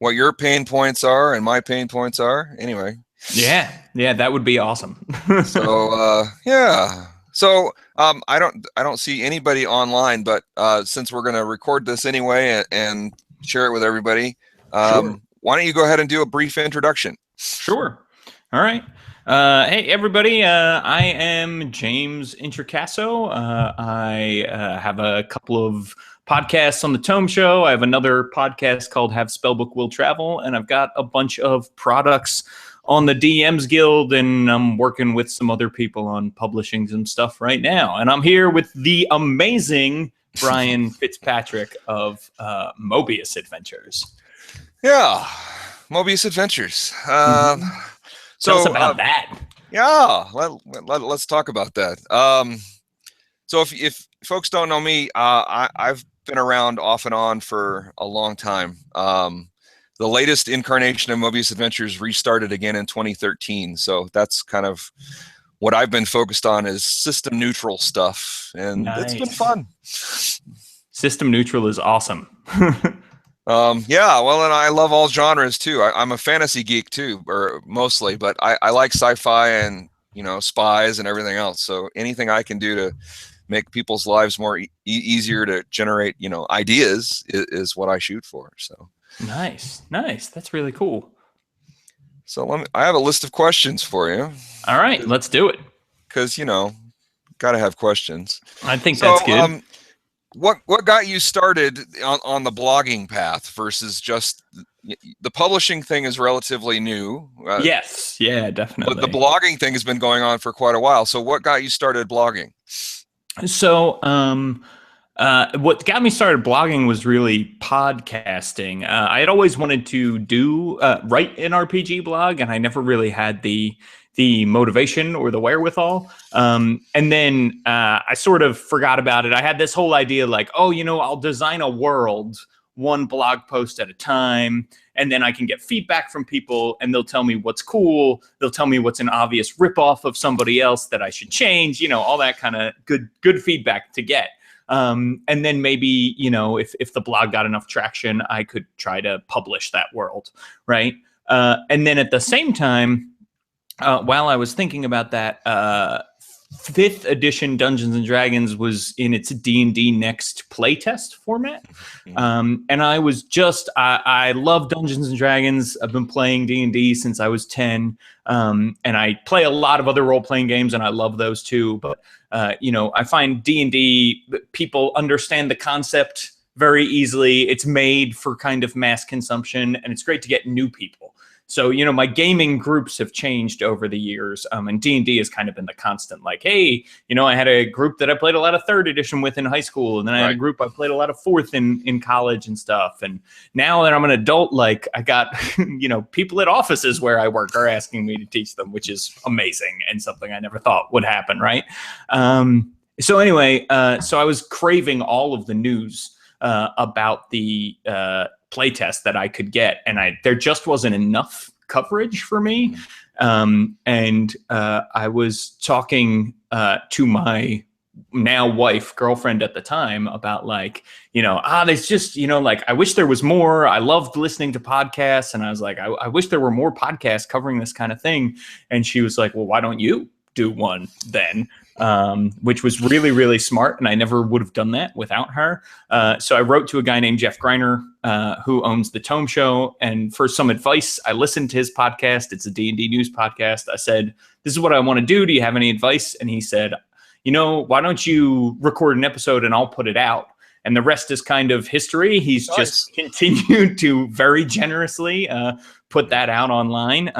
what your pain points are and my pain points are. Anyway. Yeah, that would be awesome. So yeah. So I don't see anybody online, but since we're going to record this anyway and share it with everybody, Sure. why don't you go ahead and do a brief introduction? Sure. All right. Hey, everybody. I am James Introcaso. I have a couple of podcasts on the Tome Show. I have another podcast called Have Spellbook Will Travel, and I've got a bunch of products on the DMs Guild, and I'm working with some other people on publishing some stuff right now. And I'm here with the amazing Brian Fitzpatrick of Moebius Adventures. Yeah, Moebius Adventures. Tell us about that. Yeah, let's talk about that. So if folks don't know me, I've been around off and on for a long time. The latest incarnation of Moebius Adventures restarted again in 2013. So that's kind of what I've been focused on, is system neutral stuff. And It's been fun. System neutral is awesome. Yeah, well, and I love all genres too. I'm a fantasy geek too, or mostly, but I like sci-fi and, spies and everything else. So anything I can do to make people's lives more easier to generate, ideas is what I shoot for. So nice. That's really cool. So I have a list of questions for you. All right, let's do it. Because got to have questions. I think that's good. What got you started on the blogging path versus just the publishing thing is relatively new? Yes, yeah, definitely. But the blogging thing has been going on for quite a while. So what got you started blogging? So what got me started blogging was really podcasting. I had always wanted to write an RPG blog, and I never really had the motivation or the wherewithal. And then I sort of forgot about it. I had this whole idea like, I'll design a world one blog post at a time, and then I can get feedback from people, and they'll tell me what's cool. They'll tell me what's an obvious ripoff of somebody else that I should change, all that kind of good feedback to get. And then maybe, if the blog got enough traction, I could try to publish that world, right? And then at the same time, while I was thinking about that, 5th edition Dungeons and Dragons was in its D&D Next playtest format. And I was I love Dungeons and Dragons. I've been playing D&D since I was 10. And I play a lot of other role-playing games, and I love those too. But, I find D&D, people understand the concept very easily. It's made for kind of mass consumption, and it's great to get new people. So, my gaming groups have changed over the years, and D&D has kind of been the constant. Like, hey, I had a group that I played a lot of 3rd edition with in high school, and then I had a group I played a lot of 4th in college and stuff. And now that I'm an adult, like, I got, people at offices where I work are asking me to teach them, which is amazing and something I never thought would happen, right? So anyway, so I was craving all of the news about the playtest that I could get, and there just wasn't enough coverage for me. And I was talking to my now girlfriend at the time about there's just, I wish there was more. I loved listening to podcasts, and I was like, I wish there were more podcasts covering this kind of thing. And she was like, well, why don't you do one then? Which was really, really smart, and I never would have done that without her. So I wrote to a guy named Jeff Greiner, who owns the Tome Show, and for some advice, I listened to his podcast. It's a D&D news podcast. I said, this is what I want to do. Do you have any advice? And he said, why don't you record an episode and I'll put it out? And the rest is kind of history. He's just continued to very generously put that out online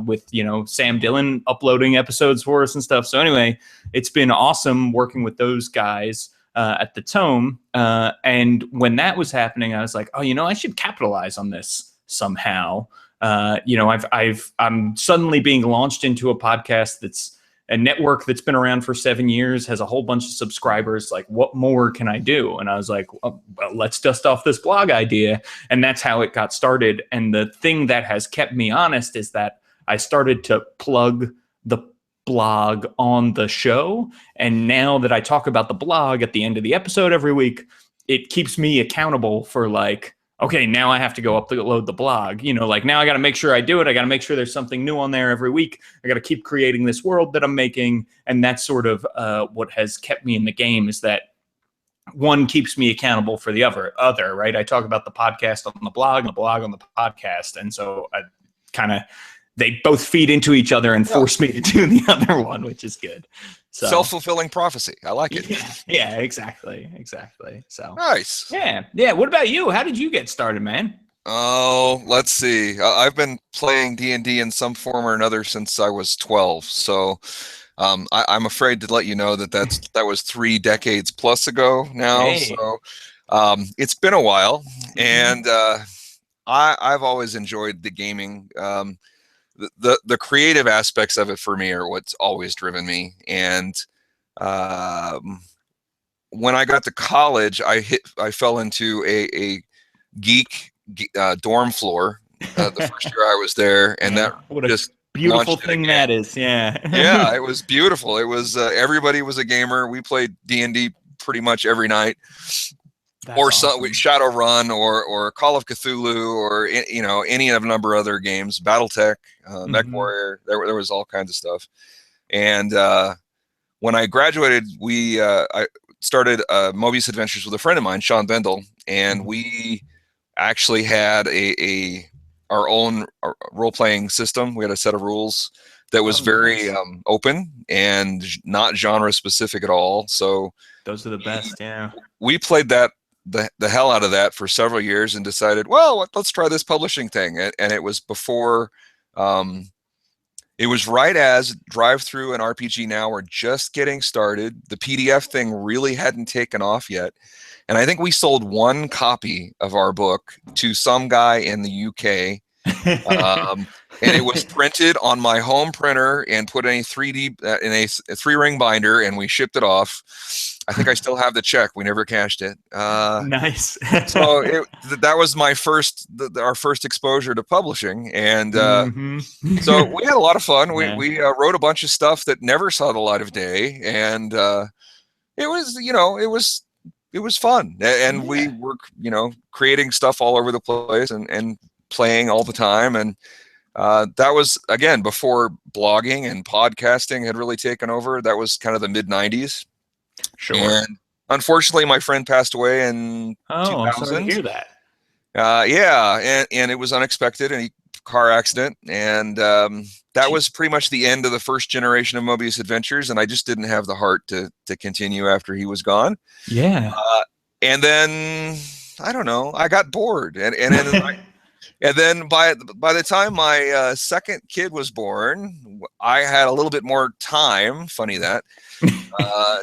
with, Sam Dillon uploading episodes for us and stuff. So anyway, it's been awesome working with those guys at the Tome. And when that was happening, I was like, I should capitalize on this somehow. I'm suddenly being launched into a podcast that's a network that's been around for 7 years, has a whole bunch of subscribers. Like, what more can I do? And I was like, well, let's dust off this blog idea. And that's how it got started. And the thing that has kept me honest is that I started to plug the blog on the show. And now that I talk about the blog at the end of the episode every week, it keeps me accountable for okay, now I have to go upload the blog. Like now I got to make sure I do it. I got to make sure there's something new on there every week. I got to keep creating this world that I'm making. And that's sort of what has kept me in the game, is that one keeps me accountable for the other, right? I talk about the podcast on the blog and the blog on the podcast. And so I kind of, they both feed into each other and force me to do the other one, which is good. So self-fulfilling prophecy. I like it. Yeah, exactly. So nice. Yeah. What about you? How did you get started, man? Oh, let's see. I've been playing D&D in some form or another since I was 12. So I'm afraid to let you know that was 3 decades plus ago now. Hey. So it's been a while, and I've always enjoyed the gaming. The creative aspects of it for me are what's always driven me. And when I got to college, I fell into a geek dorm floor the first year I was there, and that just beautiful thing that is. Yeah. Yeah, it was beautiful. It was everybody was a gamer. We played D&D pretty much every night. That's awesome. Shadowrun or Call of Cthulhu, or any of a number of other games, BattleTech, Mech Warrior. There was all kinds of stuff. And when I graduated, I started Moebius Adventures with a friend of mine, Sean Bendel, and we actually had our own role-playing system. We had a set of rules that was very open and not genre specific at all. So those are the best. Yeah, we played that the hell out of that for several years and decided, well, let's try this publishing thing. And it was before, it was right as Drive-Thru and RPG Now were just getting started. The PDF thing really hadn't taken off yet. And I think we sold 1 copy of our book to some guy in the UK. And it was printed on my home printer and put in a 3-ring binder, and we shipped it off. I think I still have the check. We never cashed it. Nice. So that was my our first exposure to publishing, and so we had a lot of fun. We wrote a bunch of stuff that never saw the light of day, and it was fun, and we were creating stuff all over the place and playing all the time. And that was, again, before blogging and podcasting had really taken over. That was kind of the mid-90s. Sure. And unfortunately, my friend passed away in 2000. I'm sorry to hear that. Yeah, and it was unexpected, and car accident, and that was pretty much the end of the first generation of Moebius Adventures, and I just didn't have the heart to continue after he was gone. Yeah. And then I don't know, I got bored, and then by the time my second kid was born, I had a little bit more time. Funny that.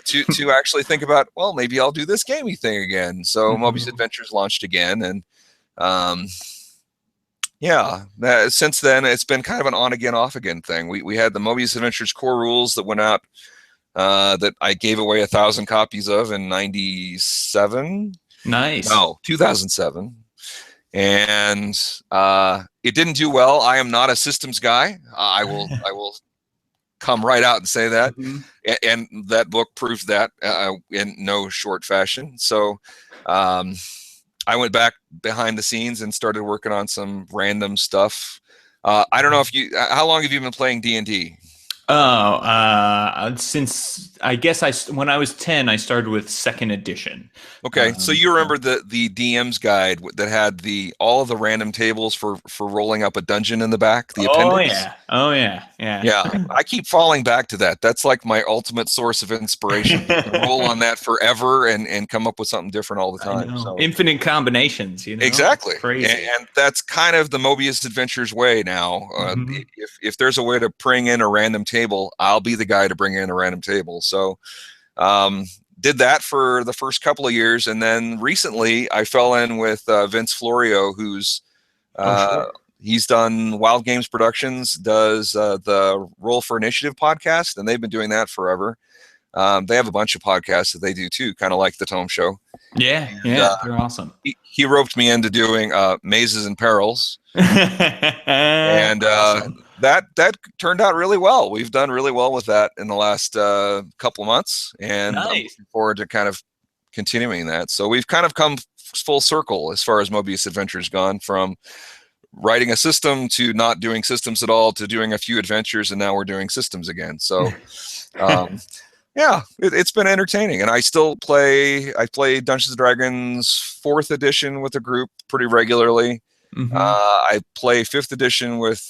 To actually think about, well, maybe I'll do this gaming thing again. So Moebius Adventures launched again, and since then it's been kind of an on again, off again thing. We had the Moebius Adventures core rules that went out, that I gave away 1,000 copies of in 97. Nice. No, 2007. And it didn't do well. I am not a systems guy. I will come right out and say that. And that book proved that in no short fashion. So I went back behind the scenes and started working on some random stuff. I don't know how long have you been playing D&D? Since I guess when I was 10, I started with 2nd edition. Okay, so you remember the DM's guide that had all of the random tables for rolling up a dungeon in the back, the appendix? Oh yeah. Yeah, I keep falling back to that. That's like my ultimate source of inspiration. Roll on that forever and come up with something different all the time. So. Infinite combinations, Exactly. Crazy. And that's kind of the Moebius Adventures way now. If there's a way to bring in a random table, I'll be the guy to bring in a random table. So did that for the first couple of years, and then recently I fell in with Vince Florio, who's he's done Wild Games Productions, does the Roll for Initiative podcast, and they've been doing that forever. They have a bunch of podcasts that they do too, kind of like the Tome Show. Yeah, they're awesome. He roped me into doing Mazes and Perils, and awesome. That turned out really well. We've done really well with that in the last couple of months, and I'm looking forward to kind of continuing that. So we've kind of come full circle as far as Moebius Adventures gone, from writing a system to not doing systems at all to doing a few adventures, and now we're doing systems again. So yeah, it's been entertaining, and I still play. I play Dungeons and Dragons 4th edition with a group pretty regularly. I play 5th edition with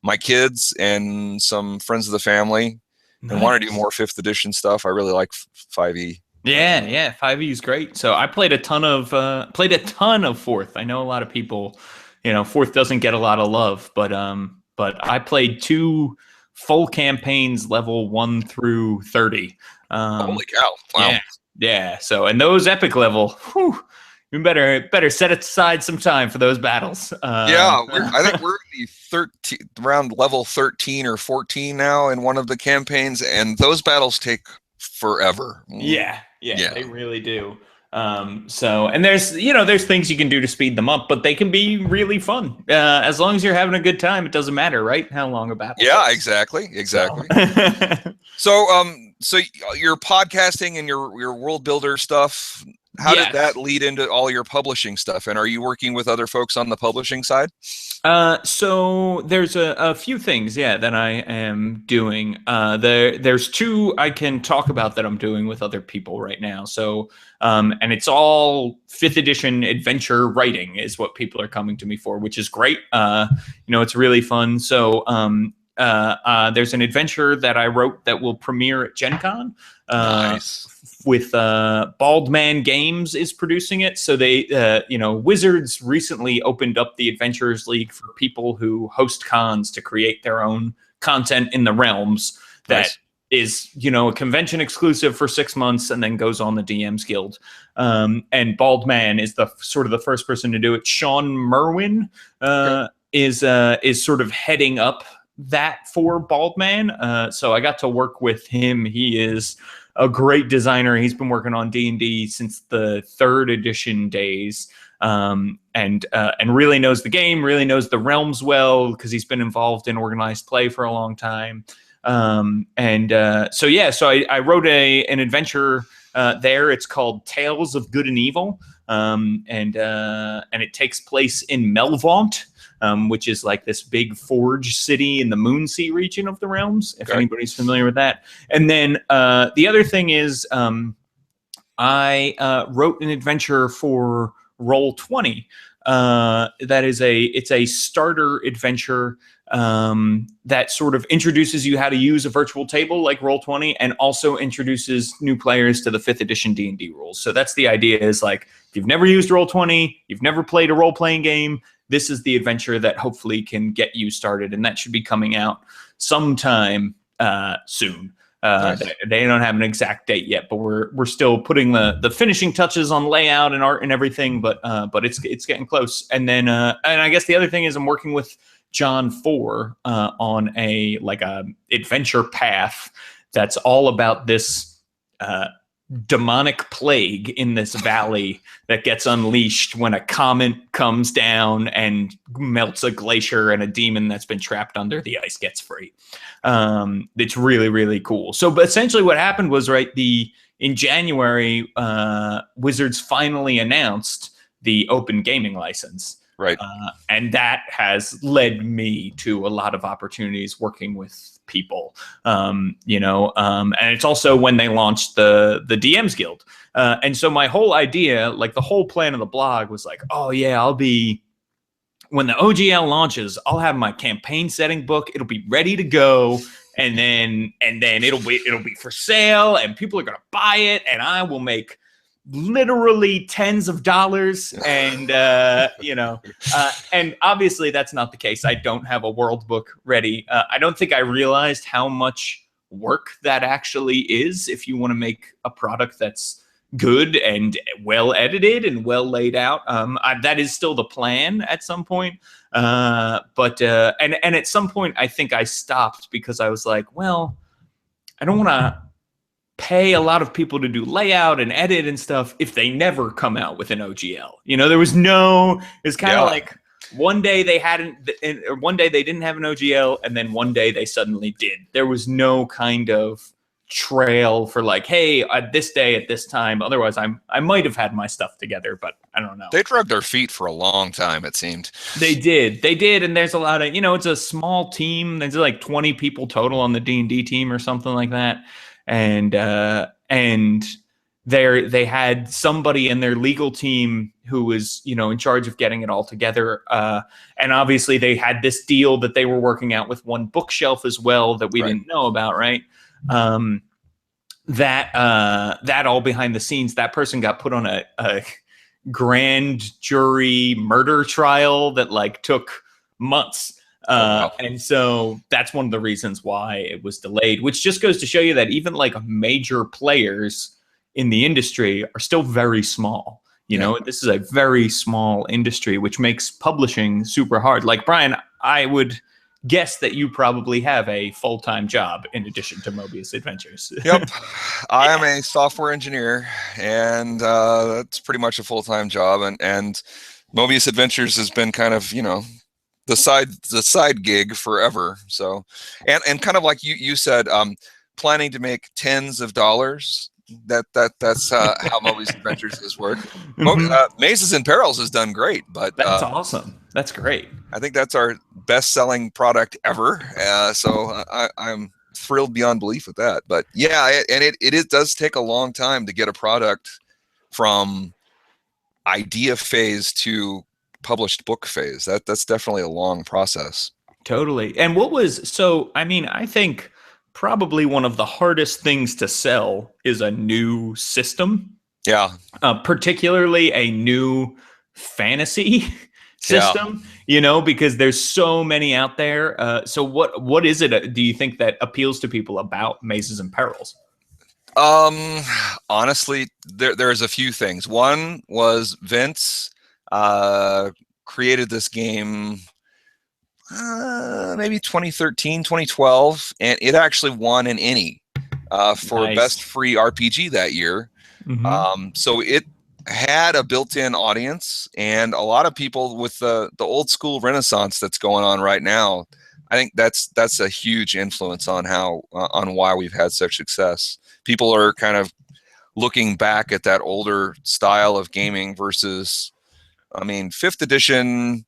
my kids and some friends of the family. Nice. And want to do more 5th edition stuff. I really like 5e. Yeah, 5e is great. So I played a ton of 4th. I know a lot of people, 4th doesn't get a lot of love, but I played 2 full campaigns, level 1 through 30. Holy cow! Wow. Yeah. So, and those epic level, whew, you better set aside some time for those battles. I think we're in the around level 13 or 14 now in one of the campaigns, and those battles take forever. Yeah, they really do. So, and there's things you can do to speed them up, but they can be really fun. As long as you're having a good time, it doesn't matter, right? How long a battle Yeah, is. exactly. So, so your podcasting and your world builder stuff, how did that lead into all your publishing stuff? And are you working with other folks on the publishing side? So there's a few things, that I am doing. There's 2 I can talk about that I'm doing with other people right now. So, and it's all 5th edition adventure writing is what people are coming to me for, which is great. It's really fun. So, there's an adventure that I wrote that will premiere at Gen Con. Nice. With Bald Man Games is producing it. So they, Wizards recently opened up the Adventurers League for people who host cons to create their own content in the realms. That is, a convention exclusive for 6 months and then goes on the DM's Guild. And Bald Man is the sort of the first person to do it. Sean Merwin is sort of heading up that for Bald Man. So I got to work with him. He is a great designer. He's been working on D&D since the 3rd edition days, and really knows the game, really knows the realms well, because he's been involved in organized play for a long time. So I wrote an adventure there. It's called Tales of Good and Evil, and it takes place in Melvaunt, which is like this big forge city in the Moonsea region of the realms, if anybody's familiar with that. And then the other thing is I wrote an adventure for Roll20. It's a starter adventure that sort of introduces you how to use a virtual table like Roll20, and also introduces new players to the 5th edition D&D rules. So that's the idea, is like, if you've never used Roll20, you've never played a role-playing game, this is the adventure that hopefully can get you started, and that should be coming out sometime soon. Nice. They don't have an exact date yet, but we're still putting the finishing touches on layout and art and everything. But it's getting close. And then and I guess the other thing is I'm working with John 4 on a adventure path that's all about this demonic plague in this valley that gets unleashed when a comet comes down and melts a glacier, and a demon that's been trapped under the ice gets free. It's really, really cool. So, but essentially what happened was, in January, Wizards finally announced the open gaming license. Right. And that has led me to a lot of opportunities working with people, and it's also when they launched the DM's Guild. And so my whole idea, the whole plan of the blog was oh yeah, when the OGL launches, I'll have my campaign setting book. It'll be ready to go. And then it'll be for sale, and people are going to buy it, and I will make literally tens of dollars. And and obviously that's not the case. I don't have a world book ready. I don't think I realized how much work that actually is if you want to make a product that's good and well edited and well laid out. That is still the plan at some point, but at some point I think I stopped, because I was like, well, I don't want to pay a lot of people to do layout and edit and stuff if they never come out with an OGL. It's kind of like one day they didn't have an OGL, and then one day they suddenly did. There was no kind of trail for like, hey, at this day at this time. Otherwise, I might have had my stuff together, but I don't know. They dragged their feet for a long time, it seemed. They did, and there's a lot of, it's a small team. There's like 20 people total on the D&D team or something like that, and they had somebody in their legal team who was, in charge of getting it all together. And obviously they had this deal that they were working out with one bookshelf as well that we didn't know about, right? That all behind the scenes, that person got put on a grand jury murder trial that like took months. And so that's one of the reasons why it was delayed, which just goes to show you that even like major players in the industry are still very small. This is a very small industry, which makes publishing super hard. Like, Brian, I would guess that you probably have a full-time job in addition to Moebius Adventures. Yep. I am a software engineer, and that's pretty much a full-time job. And Moebius Adventures has been kind of, the side gig forever. So, and kind of like you said, planning to make tens of dollars. That's how Moebius Adventures has worked. Mazes and Perils has done great, but that's awesome. That's great. I think that's our best-selling product ever. So I'm thrilled beyond belief with that. But yeah, and it does take a long time to get a product from idea phase to published book phase. That's definitely a long process. Totally. And I think probably one of the hardest things to sell is a new system. Yeah. Particularly a new fantasy system, because there's so many out there. So what is it, do you think, that appeals to people about Mazes and Perils? Honestly, there's a few things. One was Vince created this game maybe 2013, 2012, and it actually won an ENnie for best free RPG that year. So it had a built-in audience, and a lot of people with the old school renaissance that's going on right now. I think that's a huge influence on on why we've had such success. People are kind of looking back at that older style of gaming versus, 5th edition.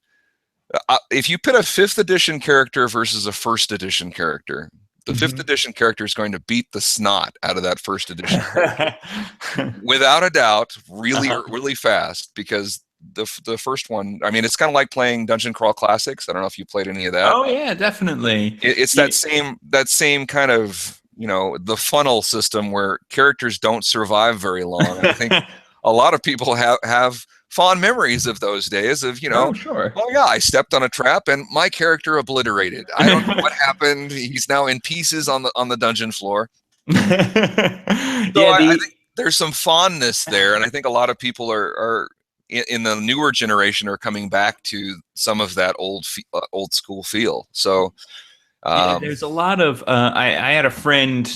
If you put a 5th edition character versus a 1st edition character, the 5th edition character is going to beat the snot out of that 1st edition character. Without a doubt, really fast, because the first one, it's kind of like playing Dungeon Crawl Classics. I don't know if you played any of that. Oh yeah, definitely. It's that same kind of, the funnel system where characters don't survive very long. I think a lot of people have fond memories of those days of, oh, sure. Oh yeah, I stepped on a trap and my character obliterated. I don't know what happened. He's now in pieces on the dungeon floor. I think there's some fondness there, and I think a lot of people are in the newer generation are coming back to some of that old school feel. So there's a lot of I had a friend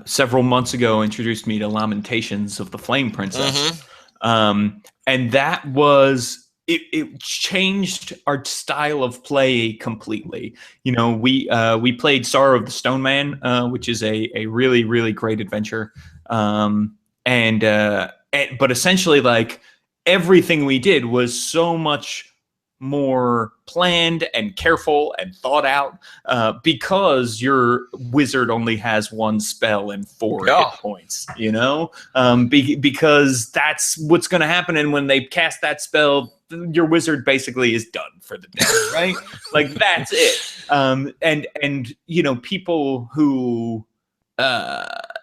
several months ago introduced me to Lamentations of the Flame Princess. And that was, it changed our style of play completely. We played Sorrow of the Stone Man, which is a really, really great adventure. But essentially, like, everything we did was so much more planned and careful and thought out, because your wizard only has one spell and 4 hit points, because that's what's going to happen. And when they cast that spell, your wizard basically is done for the day, right? Like, that's it. And people who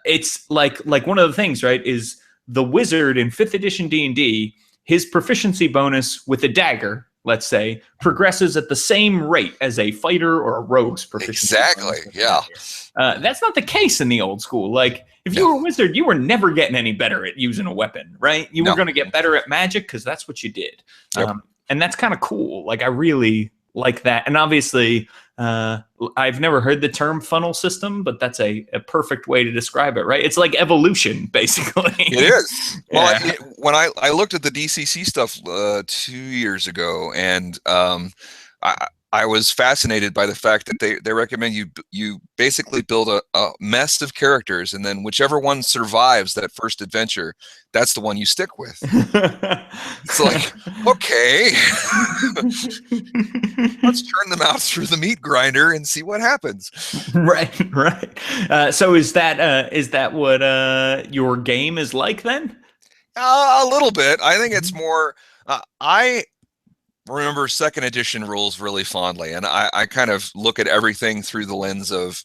it's like one of the things, right, is the wizard in 5th edition D&D, his proficiency bonus with a dagger, let's say, progresses at the same rate as a fighter or a rogue's proficiency. Exactly, yeah. That's not the case in the old school. Like, if you were a wizard, you were never getting any better at using a weapon, right? You were going to get better at magic because that's what you did. Yep. And that's kind of cool. Like, I really like that. And obviously, I've never heard the term funnel system, but that's a perfect way to describe it, right? It's like evolution, basically. It is. Well, when I looked at the DCC stuff 2 years ago, and I was fascinated by the fact that they recommend you basically build a mess of characters, and then whichever one survives that first adventure, that's the one you stick with. It's like, okay, let's turn them out through the meat grinder and see what happens. Right, right. So is that what your game is like then? A little bit. I think it's more. I remember second edition rules really fondly, and I kind of look at everything through the lens of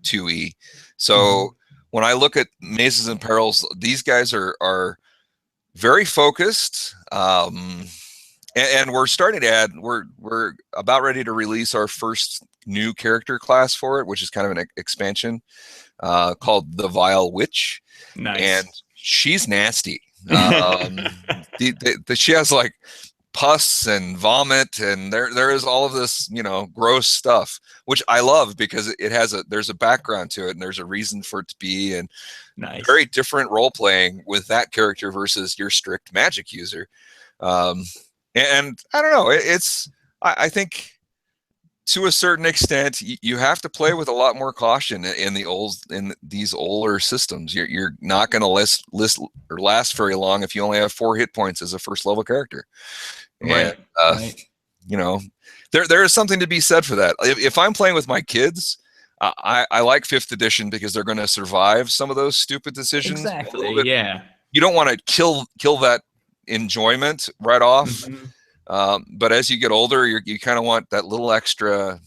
2E. So when I look at Mazes and Perils, these guys are very focused, and we're starting to add. We're about ready to release our first new character class for it, which is kind of an expansion called the Vile Witch. Nice. And she's nasty. She has like pus and vomit, and there is all of this, gross stuff, which I love because there's a background to it and there's a reason for it to be, and nice. Very different role playing with that character versus your strict magic user. And I don't know, I think to a certain extent you have to play with a lot more caution in these older systems. You're not going to last very long if you only have 4 hit points as a first level character. Right. And, right. There is something to be said for that. If I'm playing with my kids, I like 5th edition because they're going to survive some of those stupid decisions. Exactly. Yeah. You don't want to kill that enjoyment right off. But as you get older, you kind of want that little extra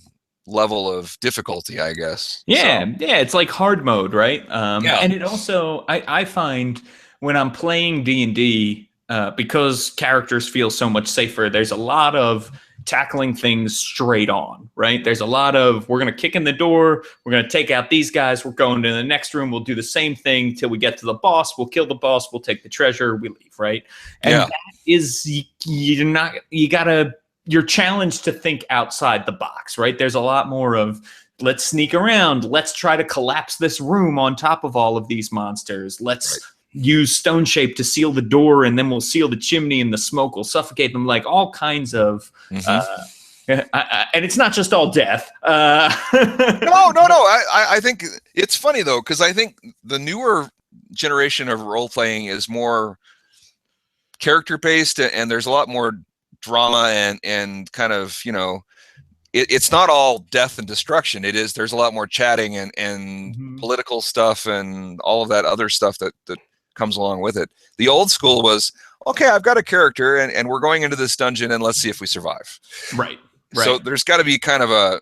level of difficulty, I guess. Yeah, yeah, it's like hard mode, right? Yeah. And it also, I find when I'm playing D&D, because characters feel so much safer, there's a lot of tackling things straight on, right? There's a lot of, we're going to kick in the door, we're going to take out these guys, we're going to the next room, we'll do the same thing till we get to the boss, we'll kill the boss, we'll take the treasure, we leave, right? And that is, you're challenged to think outside the box, right? There's a lot more of, let's sneak around, let's try to collapse this room on top of all of these monsters, let's use stone shape to seal the door, and then we'll seal the chimney and the smoke will suffocate them, like all kinds of and it's not just all death. No. I think it's funny though, because I think the newer generation of role playing is more character based, and there's a lot more drama and kind of, it's not all death and destruction. There's a lot more chatting and political stuff and all of that other stuff that comes along with it. The old school was, okay, I've got a character and we're going into this dungeon and let's see if we survive. Right. So there's got to be kind of a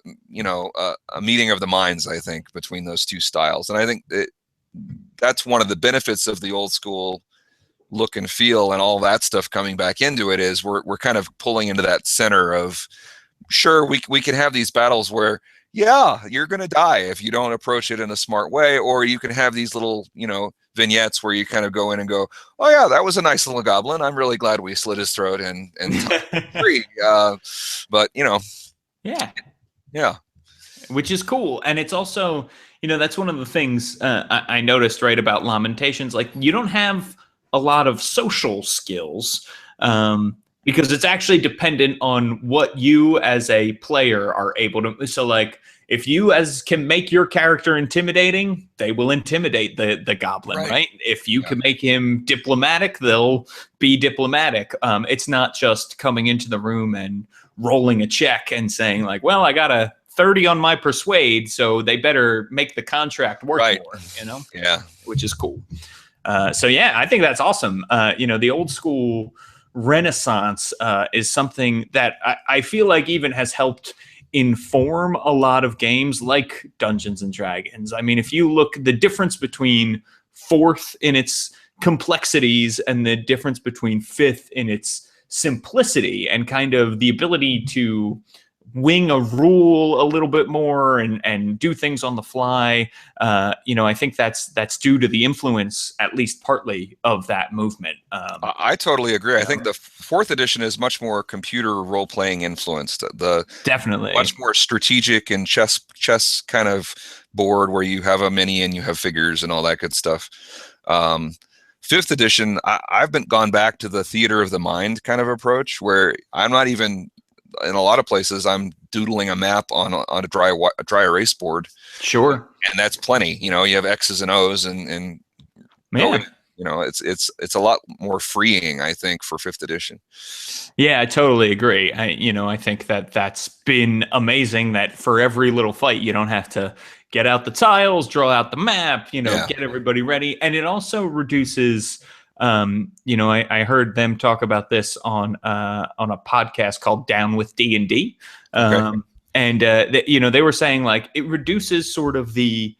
meeting of the minds, I think, between those two styles. And I think that's one of the benefits of the old school look and feel and all that stuff coming back into it, is we're kind of pulling into that center of, sure, we can have these battles where, you're going to die if you don't approach it in a smart way, or you can have these little, vignettes where you kind of go in and go, oh yeah, that was a nice little goblin. I'm really glad we slit his throat and free. But yeah, which is cool. And it's also, that's one of the things I noticed, right, about Lamentations. Like, you don't have a lot of social skills because it's actually dependent on what you as a player are able to. So like, if you can make your character intimidating, they will intimidate the goblin, right? If you can make him diplomatic, they'll be diplomatic. It's not just coming into the room and rolling a check and saying like, well, I got a 30 on my persuade, so they better make the contract work more, Yeah. Which is cool. So yeah, I think that's awesome. The old school renaissance is something that I feel like even has helped inform a lot of games like Dungeons and Dragons. I mean, if you look, the difference between 4th in its complexities and the difference between 5th in its simplicity and kind of the ability to wing a rule a little bit more and do things on the fly. I think that's due to the influence, at least partly, of that movement. I totally agree. I think the 4th edition is much more computer role-playing influenced. Definitely much more strategic and chess kind of board where you have a mini and you have figures and all that good stuff. 5th edition, I've gone back to the theater of the mind kind of approach, where I'm not even in a lot of places, I'm doodling a map on a dry erase board. Sure. And that's plenty. You know, you have X's and O's and going. You know, it's a lot more freeing, I think, for 5th edition. Yeah, I totally agree. I think that's been amazing that for every little fight, you don't have to get out the tiles, draw out the map, get everybody ready. And it also reduces, I heard them talk about this on a podcast called Down with D&D. They were saying like it reduces sort of the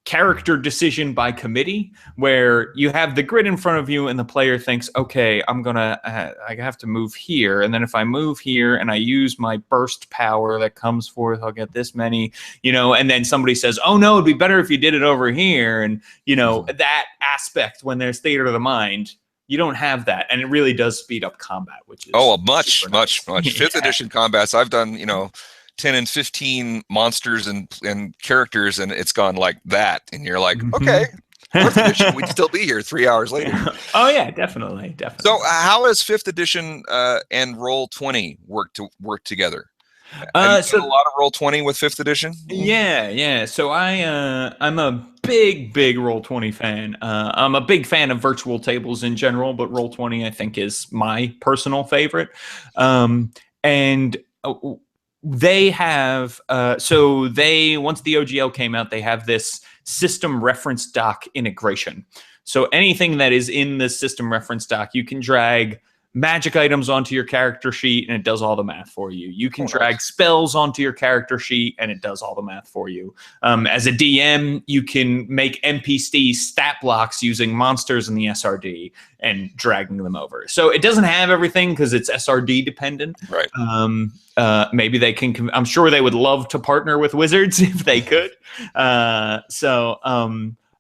character decision by committee, where you have the grid in front of you and the player thinks, okay, I have to move here. And then if I move here and I use my burst power that comes forth, I'll get this many, and then somebody says, oh no, it'd be better if you did it over here. And, that aspect, when there's theater of the mind, you don't have that. And it really does speed up combat, which is much. 5th edition combats. I've done, 10 and 15 monsters and characters, and it's gone like that. And you're like, okay, 4th edition, we'd still be here 3 hours later. Oh yeah, definitely. So how has 5th edition and Roll20 work together? Have you done a lot of Roll20 with 5th edition? Yeah. So I'm a big Roll20 fan. I'm a big fan of virtual tables in general, but Roll20 I think is my personal favorite. They have once the OGL came out, they have this system reference doc integration. So anything that is in the system reference doc, you can drag magic items onto your character sheet and it does all the math for you. You can drag spells onto your character sheet and it does all the math for you. As a DM, you can make NPC stat blocks using monsters in the SRD and dragging them over. So it doesn't have everything because it's SRD dependent. Right. Maybe they can, I'm sure they would love to partner with Wizards if they could. But so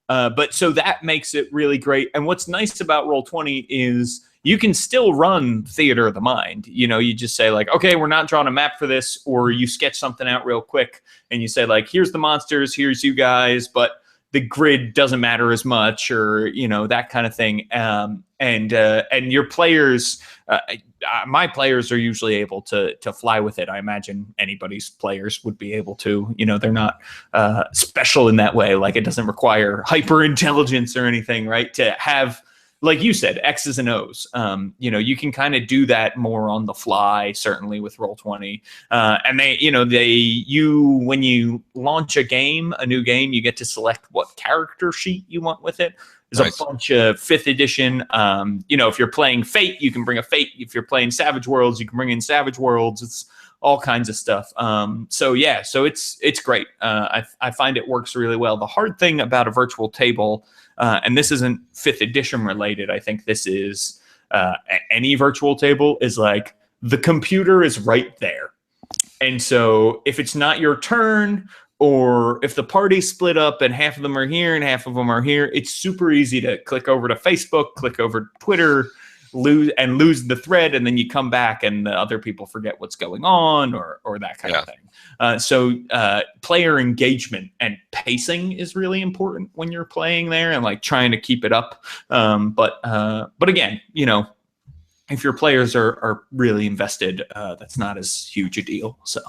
that makes it really great. And what's nice about Roll20 is you can still run theater of the mind. You just say like, okay, we're not drawing a map for this, or you sketch something out real quick and you say like, here's the monsters, here's you guys, but the grid doesn't matter as much, or, that kind of thing. And your players, my players are usually able to fly with it. I imagine anybody's players would be able to, they're not special in that way. Like it doesn't require hyper intelligence or anything, right? To have, like you said, X's and O's. You can kind of do that more on the fly, certainly with Roll20. And when you launch a new game, you get to select what character sheet you want with it. There's a bunch of 5th edition. If you're playing Fate, you can bring a Fate. If you're playing Savage Worlds, you can bring in Savage Worlds. It's all kinds of stuff. So it's great. I find it works really well. The hard thing about a virtual table, and this isn't 5th edition related, I think this is any virtual table, is like the computer is right there. And so if it's not your turn, or if the party's split up and half of them are here and half of them are here, it's super easy to click over to Facebook, click over to Twitter, lose the thread, and then you come back and the other people forget what's going on, or that kind of thing. So player engagement and pacing is really important when you're playing there, and like trying to keep it up. But again, if your players are really invested, that's not as huge a deal. So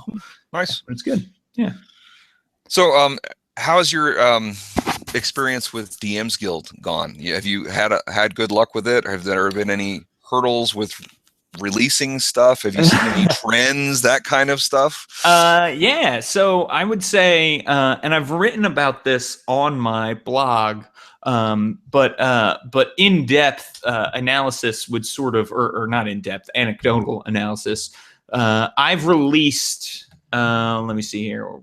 nice. It's good. Yeah. So how's your experience with DM's Guild gone? Have you had good luck with it? Have there been any hurdles with releasing stuff? Have you seen any trends, that kind of stuff? Yeah. So I would say, and I've written about this on my blog, but in-depth analysis would sort of, or not in-depth, anecdotal analysis. I've released, let me see here,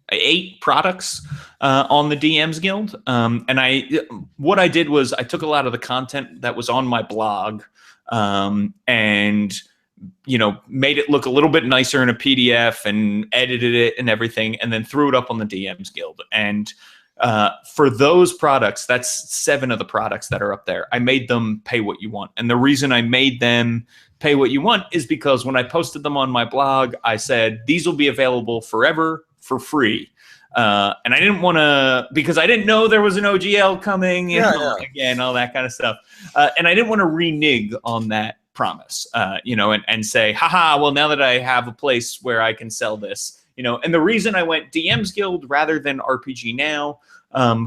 8 products on the DM's Guild. And what I did was I took a lot of the content that was on my blog and made it look a little bit nicer in a PDF and edited it and everything, and then threw it up on the DM's Guild. And for those products, that's 7 of the products that are up there, I made them pay what you want. And the reason I made them pay what you want is because when I posted them on my blog, I said, these will be available forever for free. And I didn't want to, because I didn't know there was an OGL coming, again, all that kind of stuff. And I didn't want to renege on that promise, and say, haha, well, now that I have a place where I can sell this, and the reason I went DM's Guild rather than RPG Now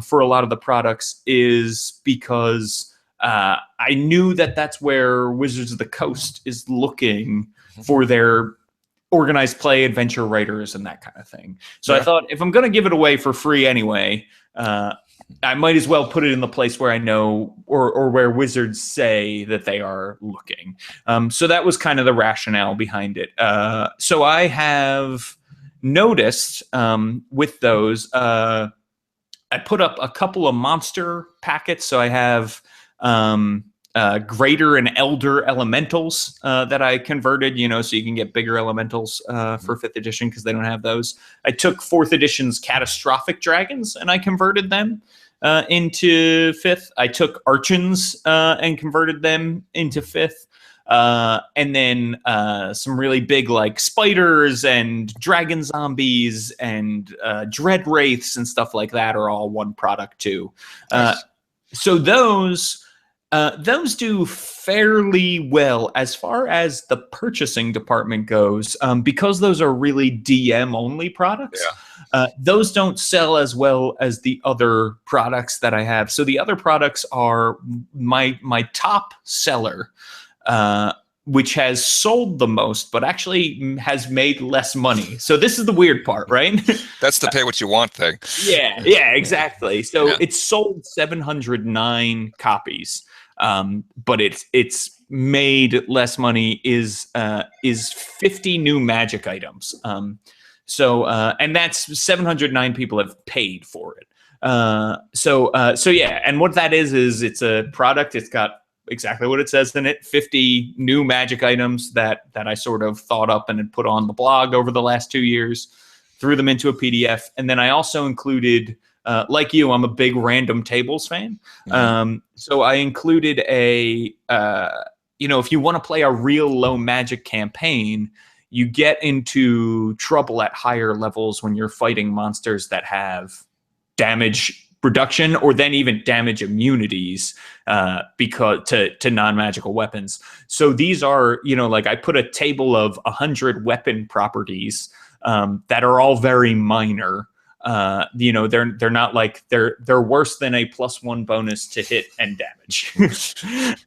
for a lot of the products is because I knew that that's where Wizards of the Coast is looking for their organized play, adventure writers, and that kind of thing. So I thought, if I'm going to give it away for free anyway, I might as well put it in the place where I know or where Wizards say that they are looking. So that was kind of the rationale behind it. So I have noticed with those, I put up a couple of monster packets. So I have greater and elder elementals that I converted, so you can get bigger elementals for 5th edition because they don't have those. I took 4th edition's catastrophic dragons and I converted them into 5th. I took archons and converted them into 5th. And then some really big like spiders and dragon zombies and dread wraiths and stuff like that are all one product too. Nice. So those do fairly well as far as the purchasing department goes, because those are really DM only products. Those don't sell as well as the other products that I have. So the other products are my top seller, which has sold the most, but actually has made less money. So this is the weird part, right? That's the pay what you want thing. Yeah, exactly. So it's sold 709 copies. But it's made less money is 50 new magic items. And that's 709 people have paid for it. So yeah, and what that is it's a product. It's got exactly what it says in it: 50 new magic items that I sort of thought up and had put on the blog over the last 2 years, threw them into a PDF, and then I also included. Like you, I'm a big random tables fan. So I included if you want to play a real low magic campaign, you get into trouble at higher levels when you're fighting monsters that have damage reduction or then even damage immunities because to non-magical weapons. So these are, like I put a table of 100 weapon properties that are all very minor. They're not like they're worse than a +1 bonus to hit and damage.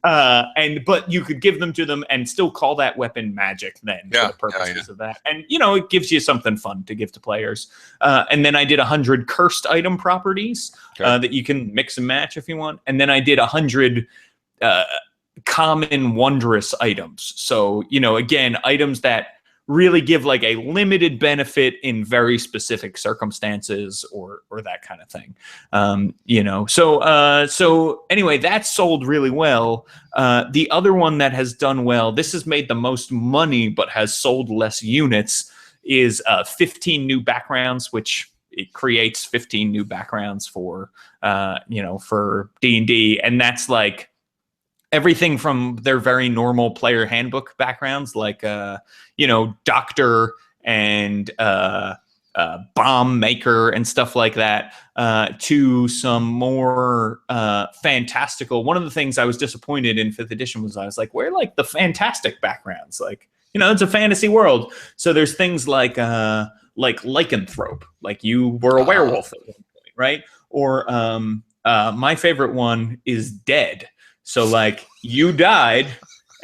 But you could give them to them and still call that weapon magic then for the purposes of that. And it gives you something fun to give to players. And then I did 100 cursed item properties that you can mix and match if you want. And then I did 100 common wondrous items. So, again, items that really give like a limited benefit in very specific circumstances or that kind of thing. So anyway, that sold really well. The other one that has done well, this has made the most money, but has sold less units, is 15 new backgrounds, which it creates 15 new backgrounds for D&D. And that's like everything from their very normal player handbook backgrounds, like doctor and bomb maker and stuff like that, to some more fantastical. One of the things I was disappointed in 5th edition was I was like, where are like the fantastic backgrounds? Like, it's a fantasy world. So there's things like lycanthrope, like you were a werewolf at one point, right? Or my favorite one is dead. So, like, you died,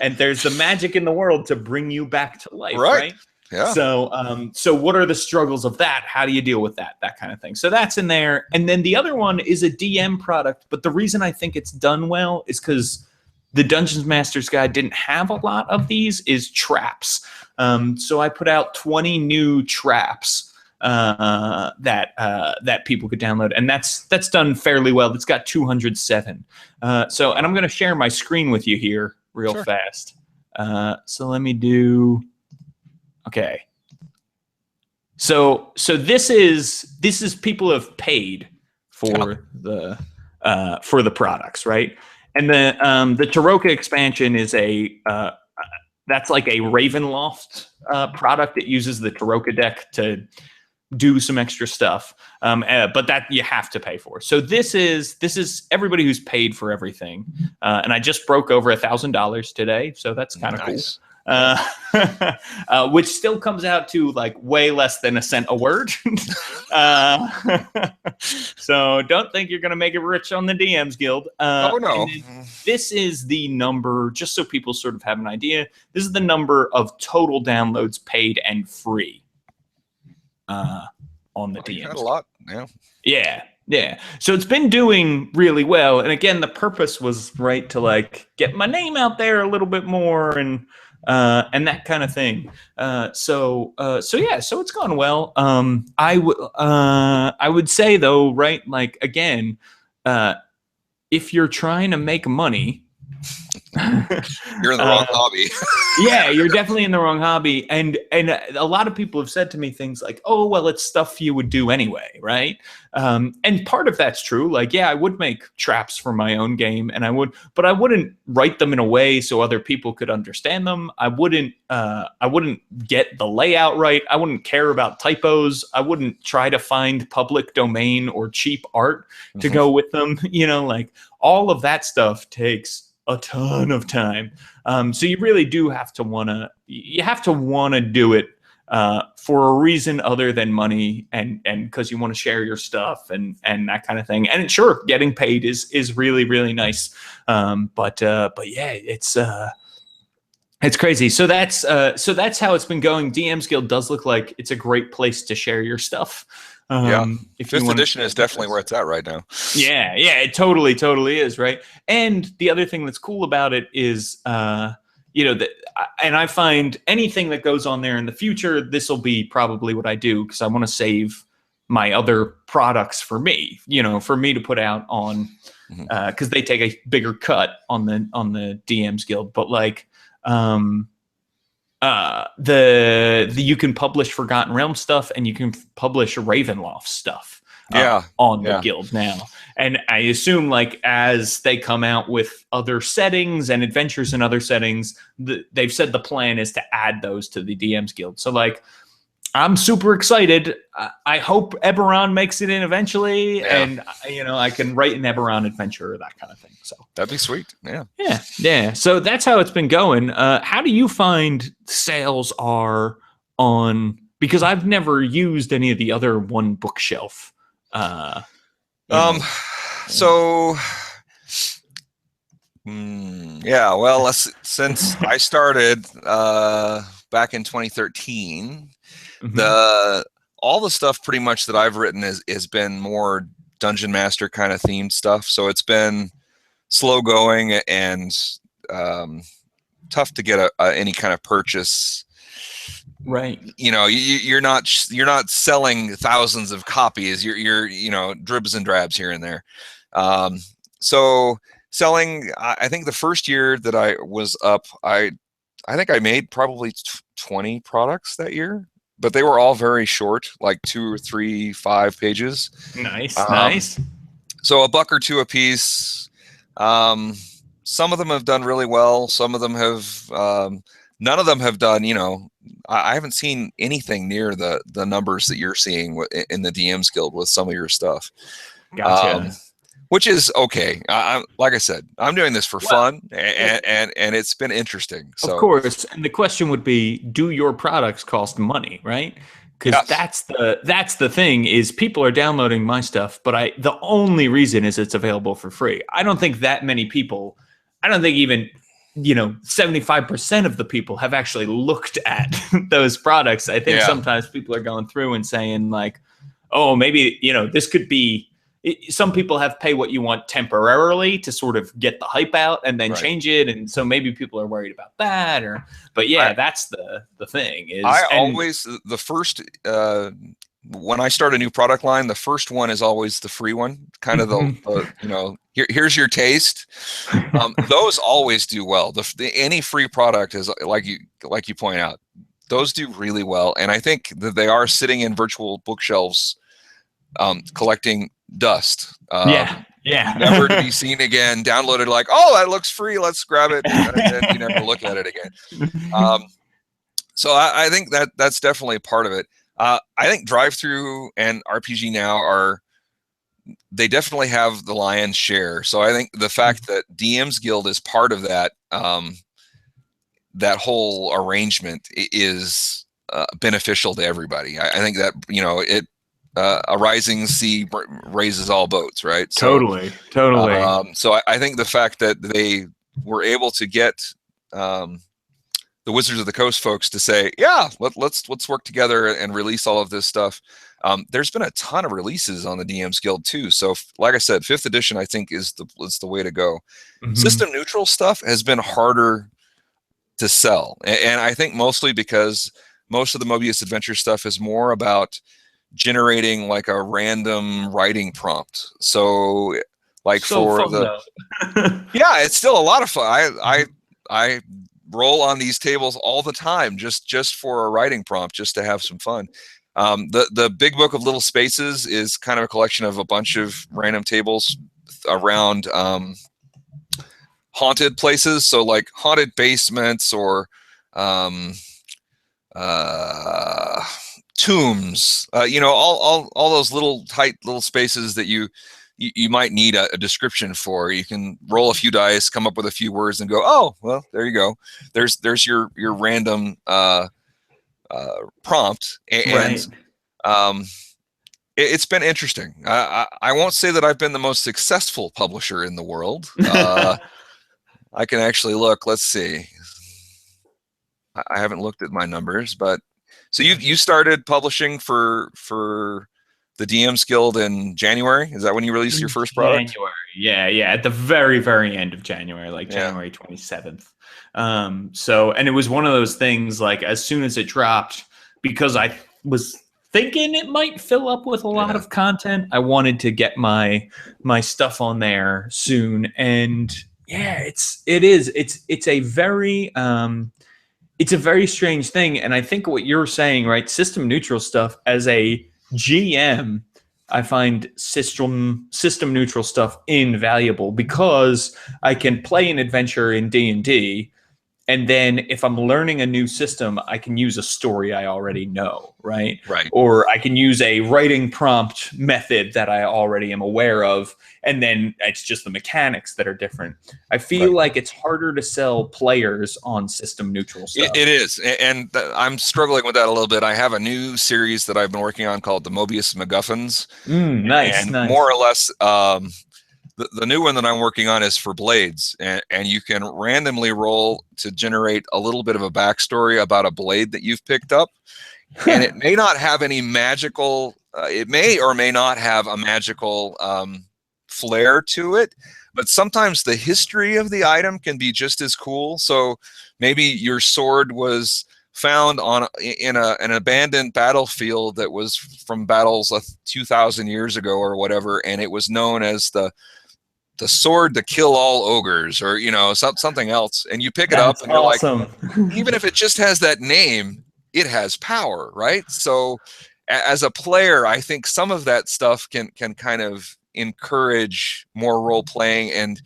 and there's the magic in the world to bring you back to life, right? Yeah. So what are the struggles of that? How do you deal with that? That kind of thing. So that's in there. And then the other one is a DM product, but the reason I think it's done well is because the Dungeons Master's Guide didn't have a lot of these, is traps. So I put out 20 new traps that people could download, and that's done fairly well. It's got 207. And I'm going to share my screen with you here real fast. So let me do. Okay. So this is people have paid for the products, right? And the Taroka expansion is that's like a Ravenloft product that uses the Taroka deck to do some extra stuff, but that you have to pay for. So this is everybody who's paid for everything, and I just broke over $1,000 today, so that's kind of nice. Cool. Which still comes out to like way less than a cent a word. So don't think you're going to make it rich on the DMs Guild. Oh no. This is the number, just so people sort of have an idea. This is the number of total downloads paid and free on the DMs. Got a lot. Yeah. Yeah. So it's been doing really well. And again, the purpose was to like get my name out there a little bit more and that kind of thing. So it's gone well. I would say though, right? Like again, if you're trying to make money, you're in the wrong hobby. Yeah, you're definitely in the wrong hobby. And a lot of people have said to me things like, oh, well, it's stuff you would do anyway, right? And part of that's true. Like, yeah, I would make traps for my own game, but I wouldn't write them in a way so other people could understand them. I wouldn't get the layout right. I wouldn't care about typos. I wouldn't try to find public domain or cheap art to go with them. Like all of that stuff takes a ton of time. So you really do have to want to do it for a reason other than money and because you want to share your stuff and that kind of thing. And sure, getting paid is really, really nice. But yeah, it's crazy. So that's how it's been going. DMs Guild does look like it's a great place to share your stuff. Fifth edition is definitely where it's at right now. Yeah, it totally is, right? And the other thing that's cool about it is, and I find anything that goes on there in the future, this will be probably what I do because I want to save my other products for me, for me to put out on, because they take a bigger cut on the DMs Guild, but like. You can publish Forgotten Realms stuff and you can publish Ravenloft stuff on the guild now. And I assume like as they come out with other settings and adventures in other settings, they've said the plan is to add those to the DMs Guild. So like I'm super excited. I hope Eberron makes it in eventually, and I can write an Eberron adventure or that kind of thing. So that'd be sweet. Yeah. So that's how it's been going. How do you find sales are on? Because I've never used any of the other one bookshelf. Well, since I started back in 2013. All the stuff pretty much that I've written has been more Dungeon Master kind of themed stuff. So it's been slow going and tough to get any kind of purchase. Right. You're not selling thousands of copies. You're dribs and drabs here and there. So selling, I think the first year that I was up, I think I made probably 20 products that year. But they were all very short, like 2 or 3, 5 pages. Nice. So $1 or $2 a piece. Some of them have done really well. Some of them have. None of them have done. I haven't seen anything near the numbers that you're seeing in the DMs Guild with some of your stuff. Gotcha. Which is okay. Like I said, I'm doing this for fun, and it's been interesting. So. Of course, and the question would be, do your products cost money, right? Because that's the thing is people are downloading my stuff, but the only reason is it's available for free. I don't think that many people. I don't think even 75% of the people have actually looked at those products. I think sometimes people are going through and saying like, oh, maybe this could be. Some people have pay what you want temporarily to sort of get the hype out and then change it, and so maybe people are worried about that. But that's the thing. Always the first when I start a new product line, the first one is always the free one, kind of the here's your taste. Those always do well. Any free product is like you point out, those do really well, and I think that they are sitting in virtual bookshelves, collecting dust. Never to be seen again. Downloaded like, oh, that looks free, let's grab it, and then you never look at it again. So I think that's definitely a part of it. I think drive-through and RPG Now they definitely have the lion's share. So I think the fact that DM's Guild is part of that that whole arrangement is beneficial to everybody. I think that a rising sea raises all boats, right? Totally. So I think the fact that they were able to get the Wizards of the Coast folks to say, yeah, let's work together and release all of this stuff. There's been a ton of releases on the DM's Guild too. So like I said, 5th edition I think is the way to go. System neutral stuff has been harder to sell, and I think mostly because most of the Moebius Adventure stuff is more about generating like a random writing prompt. So like yeah, it's still a lot of fun. I roll on these tables all the time just for a writing prompt, just to have some fun. The Big Book of Little Spaces is kind of a collection of a bunch of random tables around haunted places, so like haunted basements or tombs, all those little tight little spaces that you might need a description for. You can roll a few dice, come up with a few words, and go, oh, well, there you go. There's your random prompt, and right. It's been interesting. I won't say that I've been the most successful publisher in the world. I can actually look. Let's see. I haven't looked at my numbers, but so you started publishing for the DM's Guild in January? Is that when you released your first product? January, yeah, at the very, very end of January, like January 27th. So, and it was one of those things, like as soon as it dropped, because I was thinking it might fill up with a lot of content, I wanted to get my stuff on there soon. And yeah, it's a very strange thing. And I think what you're saying, right? System neutral stuff as a GM, I find system neutral stuff invaluable, because I can play an adventure in D&D, and then if I'm learning a new system, I can use a story I already know, right? Right. Or I can use a writing prompt method that I already am aware of, and then it's just the mechanics that are different. I feel like it's harder to sell players on system neutral stuff. It is, and I'm struggling with that a little bit. I have a new series that I've been working on called the Moebius MacGuffins. Nice. More or less, the new one that I'm working on is for blades, and you can randomly roll to generate a little bit of a backstory about a blade that you've picked up. And it may not have any magical, it may or may not have a magical flair to it, but sometimes the history of the item can be just as cool. So maybe your sword was found in an abandoned battlefield that was from battles 2,000 years ago or whatever, and it was known as the sword to kill all ogres, or something else, and you pick it up and you're awesome. Like, even if it just has that name, it has power, right? So as a player, I think some of that stuff can kind of encourage more role playing, and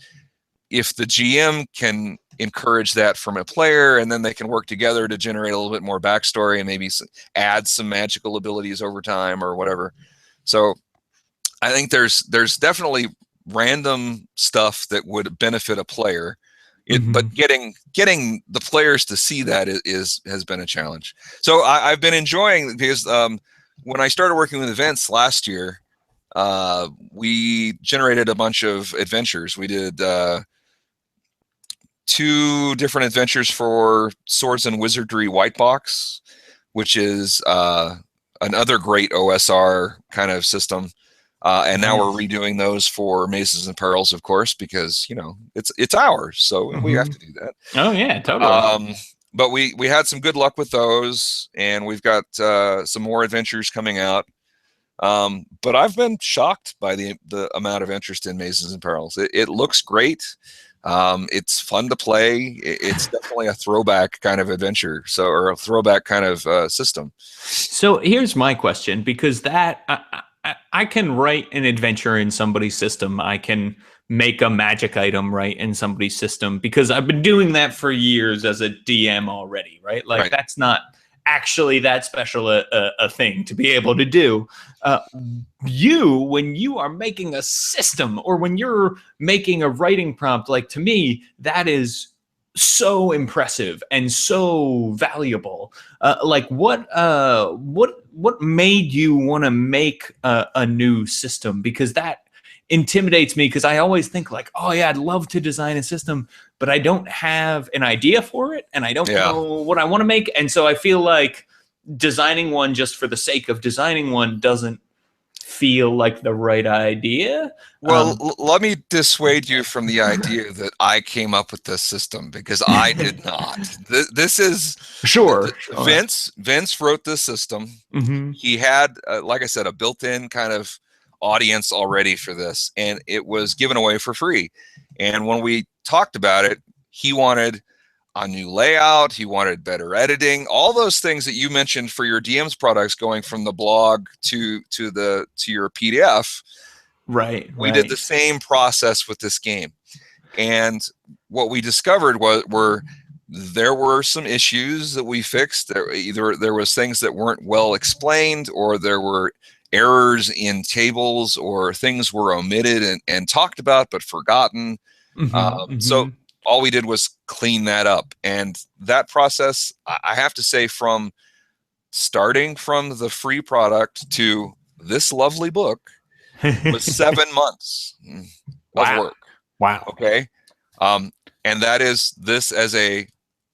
if the GM can encourage that from a player, and then they can work together to generate a little bit more backstory and maybe add some magical abilities over time or whatever. So I think there's definitely random stuff that would benefit a player, but getting the players to see that has been a challenge. So I've been enjoying, because when I started working with events last year, we generated a bunch of adventures. We did 2 different adventures for Swords and Wizardry White Box, which is another great OSR kind of system. And now we're redoing those for Mazes and Perils, of course, because it's ours, so we have to do that. Oh yeah, totally. But we had some good luck with those, and we've got some more adventures coming out. But I've been shocked by the amount of interest in Mazes and Perils. It looks great. It's fun to play. It's definitely a throwback kind of adventure, or a throwback kind of system. So here's my question, because I can write an adventure in somebody's system. I can make a magic item right in somebody's system, because I've been doing that for years as a DM already, right? Like that's not actually that special a thing to be able to do. When you are making a system or when you're making a writing prompt, like, to me, that is so impressive and so valuable. What made you want to make a new system? Because that intimidates me, because I always think like, oh yeah, I'd love to design a system, but I don't have an idea for it and I don't know what I want to make. And so I feel like designing one just for the sake of designing one doesn't feel like the right idea. Well, let me dissuade you from the idea that I came up with this system, because I did not. This is Vince wrote this system. Mm-hmm. He had, like I said, a built-in kind of audience already for this, and it was given away for free. And when we talked about it, he wanted a new layout, he wanted better editing, all those things that you mentioned for your DM's products, going from the blog to your PDF. Right. We did the same process with this game. And what we discovered there were some issues that we fixed. There was things that weren't well explained, or there were errors in tables, or things were omitted and talked about but forgotten. So all we did was clean that up. And that process, I have to say, from starting from the free product to this lovely book, was 7 months of work. Wow. Okay. And that is this as a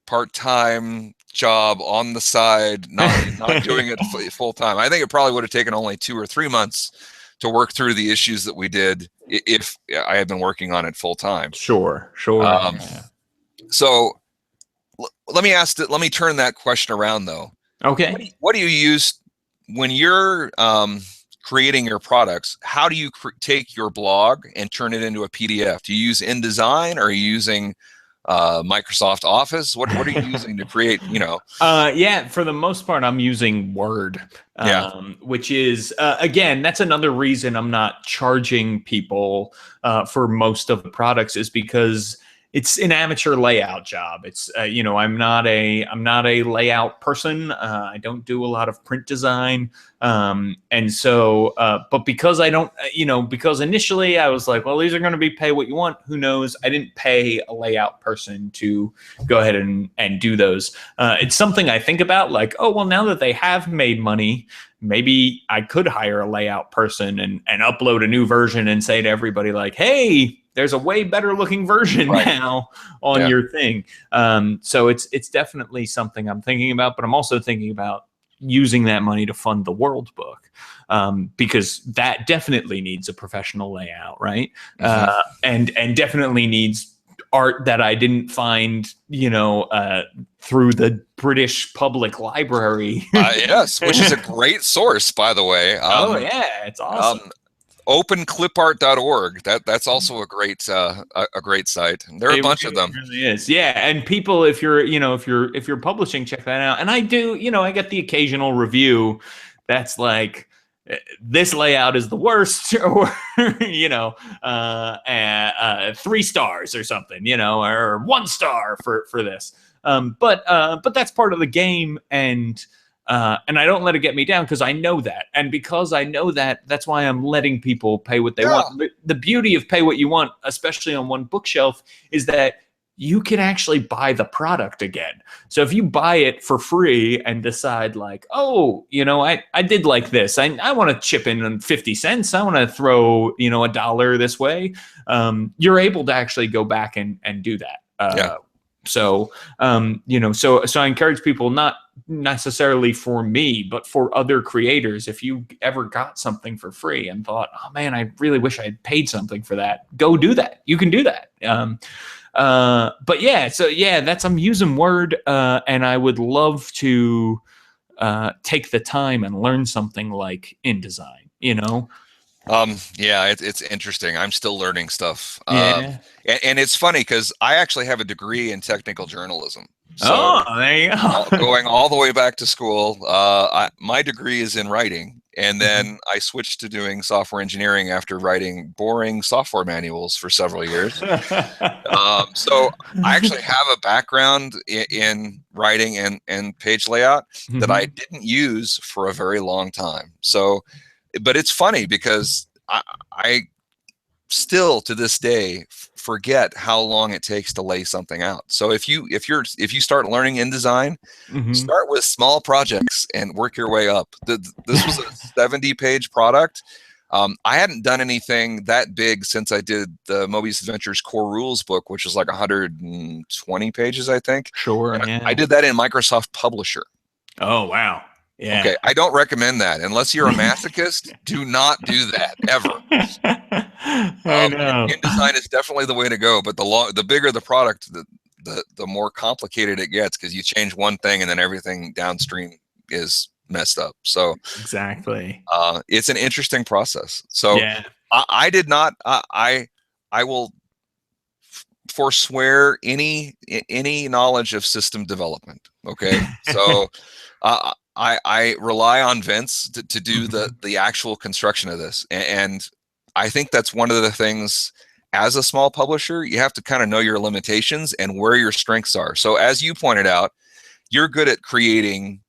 part-time job on the side, not doing it full time. I think it probably would have taken only 2 or 3 months to work through the issues that we did if I had been working on it full time. Sure. So let me turn that question around though. Okay. What do you use when you're creating your products? How do you take your blog and turn it into a PDF? Do you use InDesign, or are you using Microsoft Office? What are you using to create, Yeah, for the most part, I'm using Word, which is, again, that's another reason I'm not charging people for most of the products, is because it's an amateur layout job. It's, I'm not a layout person. I don't do a lot of print design. And so, but because I don't, because initially I was like, well, these are going to be pay what you want. Who knows? I didn't pay a layout person to go ahead and do those. It's something I think about, like, oh, well, now that they have made money, maybe I could hire a layout person and upload a new version and say to everybody, like, hey, there's a way better looking version now on your thing. So it's definitely something I'm thinking about, but I'm also thinking about using that money to fund the World Book, because that definitely needs a professional layout, right? And definitely needs art that I didn't find, through the British Public Library. Yes, which is a great source, by the way. It's awesome. Openclipart.org. That's also a great site. There are a bunch of them. It really is. Yeah, and people, if you're publishing, check that out. And I do, I get the occasional review that's like, this layout is the worst, or 3 stars or something, or 1 star for this. But that's part of the game, and I don't let it get me down, because I know that. And because I know that, that's why I'm letting people pay what they want. The beauty of pay what you want, especially on One Bookshelf, is that you can actually buy the product again. So if you buy it for free and decide like, oh, I did like this, I want to chip in on 50 cents, I want to throw, $1 this way, you're able to actually go back and do that. So, so I encourage people, not necessarily for me, but for other creators, if you ever got something for free and thought, oh man, I really wish I had paid something for that, go do that. You can do that. But yeah, so yeah, I'm using Word, and I would love to take the time and learn something like InDesign, it's interesting. I'm still learning stuff. And it's funny because I actually have a degree in technical journalism. So there you go. going all the way back to school, my degree is in writing, And then I switched to doing software engineering after writing boring software manuals for several years. So I actually have a background in writing and page layout that I didn't use for a very long time. So, but it's funny because I still to this day forget how long it takes to lay something out. So if you start learning InDesign, start with small projects and work your way up. This was a 70-page product. I hadn't done anything that big since I did the Moebius Adventures core rules book, which was like 120 pages, I think. Sure. And I did that in Microsoft Publisher. Oh, wow. Yeah. Okay, I don't recommend that unless you're a masochist. Do not do that ever. I know. InDesign is definitely the way to go, but the bigger the product, the more complicated it gets because you change one thing and then everything downstream is messed up. So exactly, it's an interesting process. So yeah. I did not. I will forswear any knowledge of system development. Okay, so. I rely on Vince to do the actual construction of this. And I think that's one of the things as a small publisher, you have to kind of know your limitations and where your strengths are. So as you pointed out, you're good at creating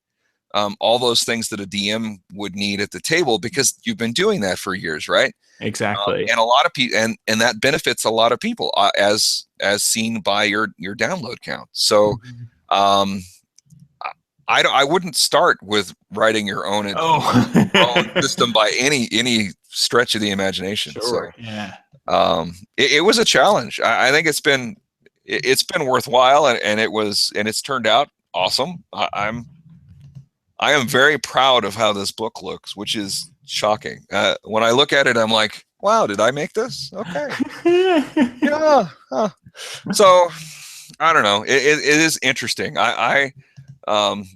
all those things that a DM would need at the table because you've been doing that for years, right? Exactly. And a lot of people, and that benefits a lot of people as seen by your download count. So, I wouldn't start with writing your own, own system by any stretch of the imagination. Sure. So, yeah. It was a challenge. I think it's been worthwhile, and it's turned out awesome. I am very proud of how this book looks, which is shocking. When I look at it, I'm like, wow, did I make this? Okay. Yeah. Huh. So I don't know. It is interesting. I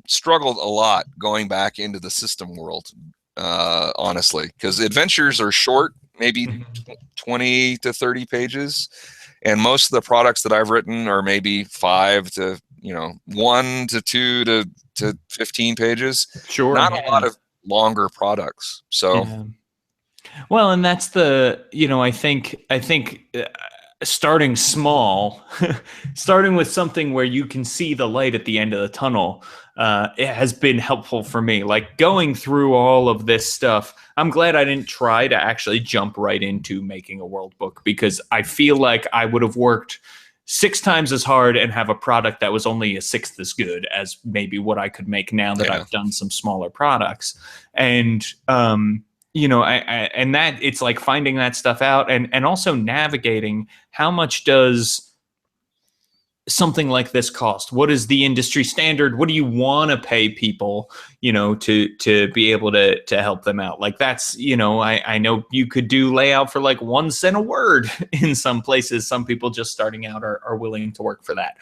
struggled a lot going back into the system world, honestly, because adventures are short, maybe 20 to 30 pages. And most of the products that I've written are maybe 1 to 2 to 15 pages. Sure. Not a lot of longer products. So, well, and that's I think starting small, starting with something where you can see the light at the end of the tunnel, it has been helpful for me. Like going through all of this stuff, I'm glad I didn't try to actually jump right into making a world book because I feel like I would have worked 6 times as hard and have a product that was only a sixth as good as maybe what I could make now that I've done some smaller products. And, and that it's like finding that stuff out and also navigating how much does something like this cost? What is the industry standard? What do you want to pay people, to be able to help them out? Like that's, I know you could do layout for like 1 cent a word in some places. Some people just starting out are willing to work for that.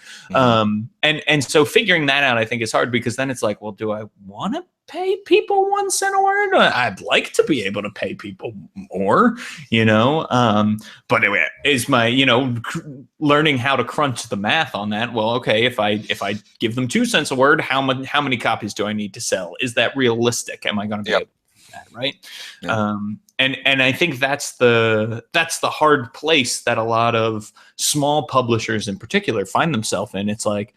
And so figuring that out, I think is hard because then it's like, well, do I want to pay people 1 cent a word? I'd like to be able to pay people more, but anyway, is my, learning how to crunch the math on that. Well, okay, if I give them 2 cents a word, how many copies do I need to sell? Is that realistic? Am I going to be able to do that? Right. Yeah. And I think that's the hard place that a lot of small publishers in particular find themselves in. It's like,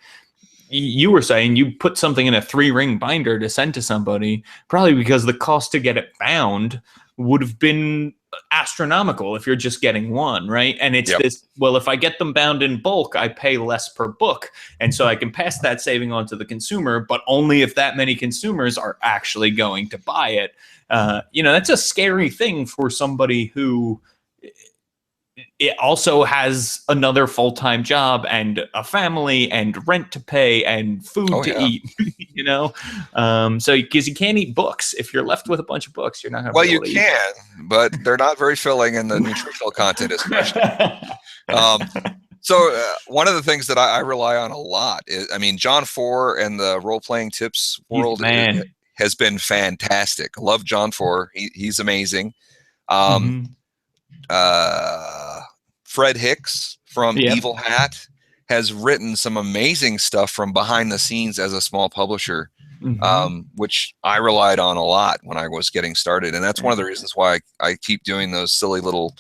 you were saying you put something in a 3-ring binder to send to somebody, probably because the cost to get it bound would have been astronomical if you're just getting one, right? And it's this, well, if I get them bound in bulk, I pay less per book. And so I can pass that saving on to the consumer, but only if that many consumers are actually going to buy it. That's a scary thing for somebody who it also has another full-time job and a family and rent to pay and food to eat, so because you can't eat books. If you're left with a bunch of books, you're not going to be able to eat. But they're not very filling in the nutritional content, especially. So one of the things that I rely on a lot is, John Four and the role-playing tips world has been fantastic. Love John Four. He's amazing. Fred Hicks from Evil Hat has written some amazing stuff from behind the scenes as a small publisher. which I relied on a lot when I was getting started. And that's one of the reasons why I keep doing those silly little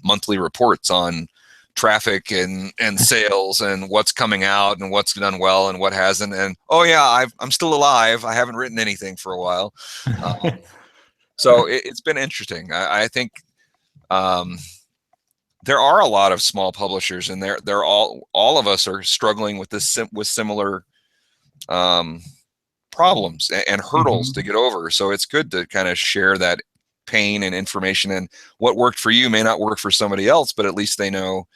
monthly reports on traffic and sales and what's coming out and what's done well and what hasn't. And oh yeah, I'm still alive. I haven't written anything for a while. So it's been interesting. I think there are a lot of small publishers, and they're all of us are struggling with this with similar problems and hurdles to get over. So it's good to kind of share that pain and information, and what worked for you may not work for somebody else, but at least they know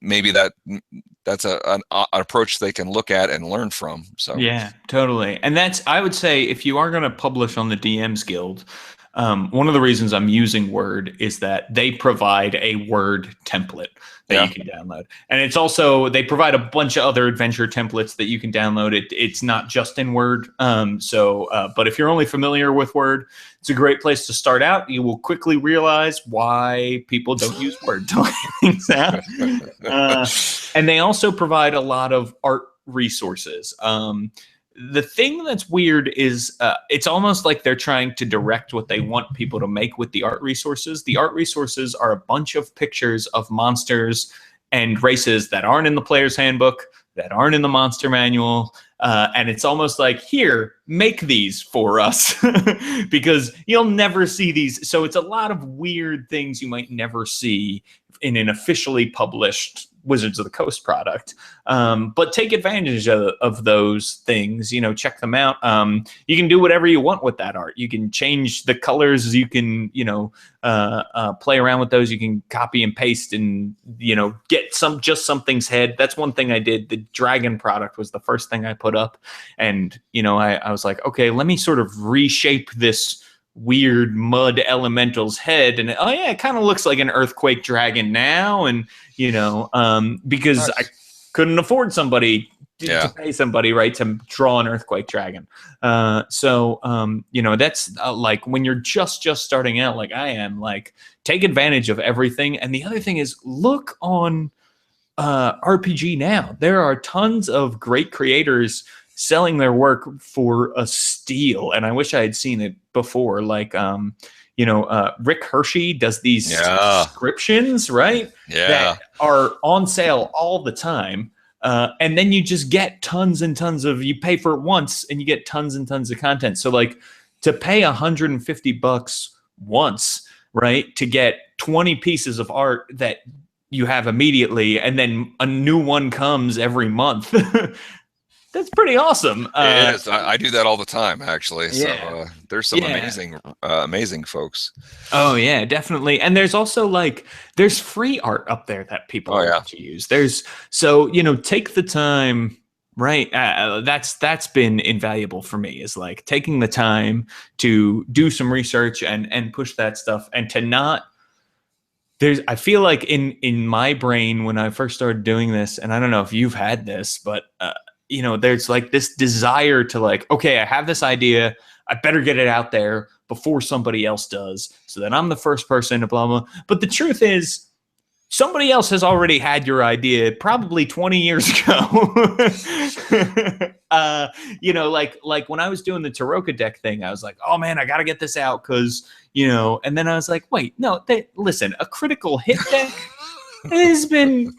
maybe that's an approach they can look at and learn from. So yeah, totally. And I would say, if you are going to publish on the DMs Guild, one of the reasons I'm using Word is that they provide a Word template that you can download. And it's also, they provide a bunch of other adventure templates that you can download. It's not just in Word. But if you're only familiar with Word, it's a great place to start out. You will quickly realize why people don't use Word to lay things out. And they also provide a lot of art resources. The thing that's weird is it's almost like they're trying to direct what they want people to make with the art resources. The art resources are a bunch of pictures of monsters and races that aren't in the player's handbook, that aren't in the monster manual. And it's almost like, here, make these for us because you'll never see these. So it's a lot of weird things you might never see in an officially published Wizards of the Coast product. But take advantage of those things, check them out. You can do whatever you want with that art. You can change the colors. You can, play around with those. You can copy and paste and, get just something's head. That's one thing I did. The dragon product was the first thing I put up. And, I was like, okay, let me sort of reshape this weird mud elemental's head, and oh yeah, it kind of looks like an earthquake dragon now. And because I couldn't afford somebody to pay somebody to draw an earthquake dragon. That's like when you're just starting out, like I am, like take advantage of everything. And the other thing is, look on RPG Now. There are tons of great creators selling their work for a steal, and I wish I had seen it before. Like, Rick Hershey does these subscriptions, right? Yeah, that are on sale all the time, and then you just get tons and tons of. You pay for it once, and you get tons and tons of content. So, like, to pay $150 once, right, to get 20 pieces of art that you have immediately, and then a new one comes every month. That's pretty awesome. It is. I do that all the time, actually. So there's some amazing folks. Oh yeah, definitely. And there's also there's free art up there that people want to use. Take the time, right? That's been invaluable for me, is like taking the time to do some research and push that stuff, and to not. I feel like in my brain when I first started doing this, and I don't know if you've had this, but there's like this desire to okay, I have this idea, I better get it out there before somebody else does, so that I'm the first person to blah, blah. But the truth is, somebody else has already had your idea probably 20 years ago. Like when I was doing the Taroka deck thing, I was like, oh man, I got to get this out because, and then I was like, wait, no, listen, a critical hit deck, that's been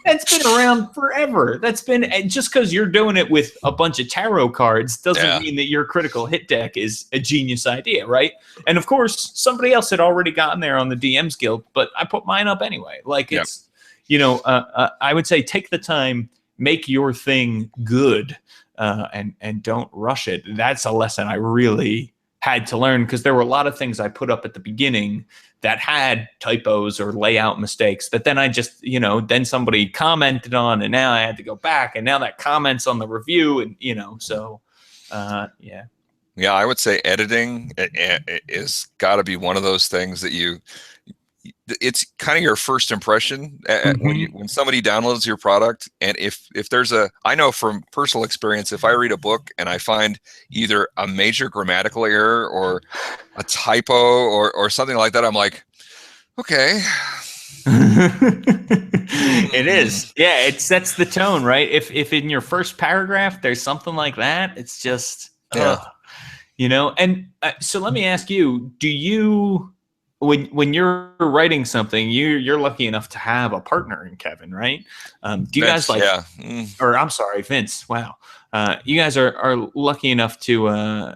around forever. That's been, just because you're doing it with a bunch of tarot cards doesn't mean that your critical hit deck is a genius idea, right? And of course, somebody else had already gotten there on the DMs Guild, but I put mine up anyway. Like it's, I would say take the time, make your thing good, and don't rush it. That's a lesson I really had to learn, because there were a lot of things I put up at the beginning that had typos or layout mistakes that then I just, then somebody commented on, and now I had to go back, and now that comment's on the review, and, Yeah, I would say editing is got to be one of those things that it's kind of your first impression when somebody downloads your product. And if there's I know from personal experience, if I read a book and I find either a major grammatical error or a typo or something like that, I'm like, okay, It is. Yeah, it sets the tone, right? If in your first paragraph there's something like that, it's just And so let me ask you, do you when you're writing something, you're lucky enough to have a partner in Kevin, right? Do you Vince, guys like yeah. or I'm sorry, Vince. Wow. You guys are lucky enough to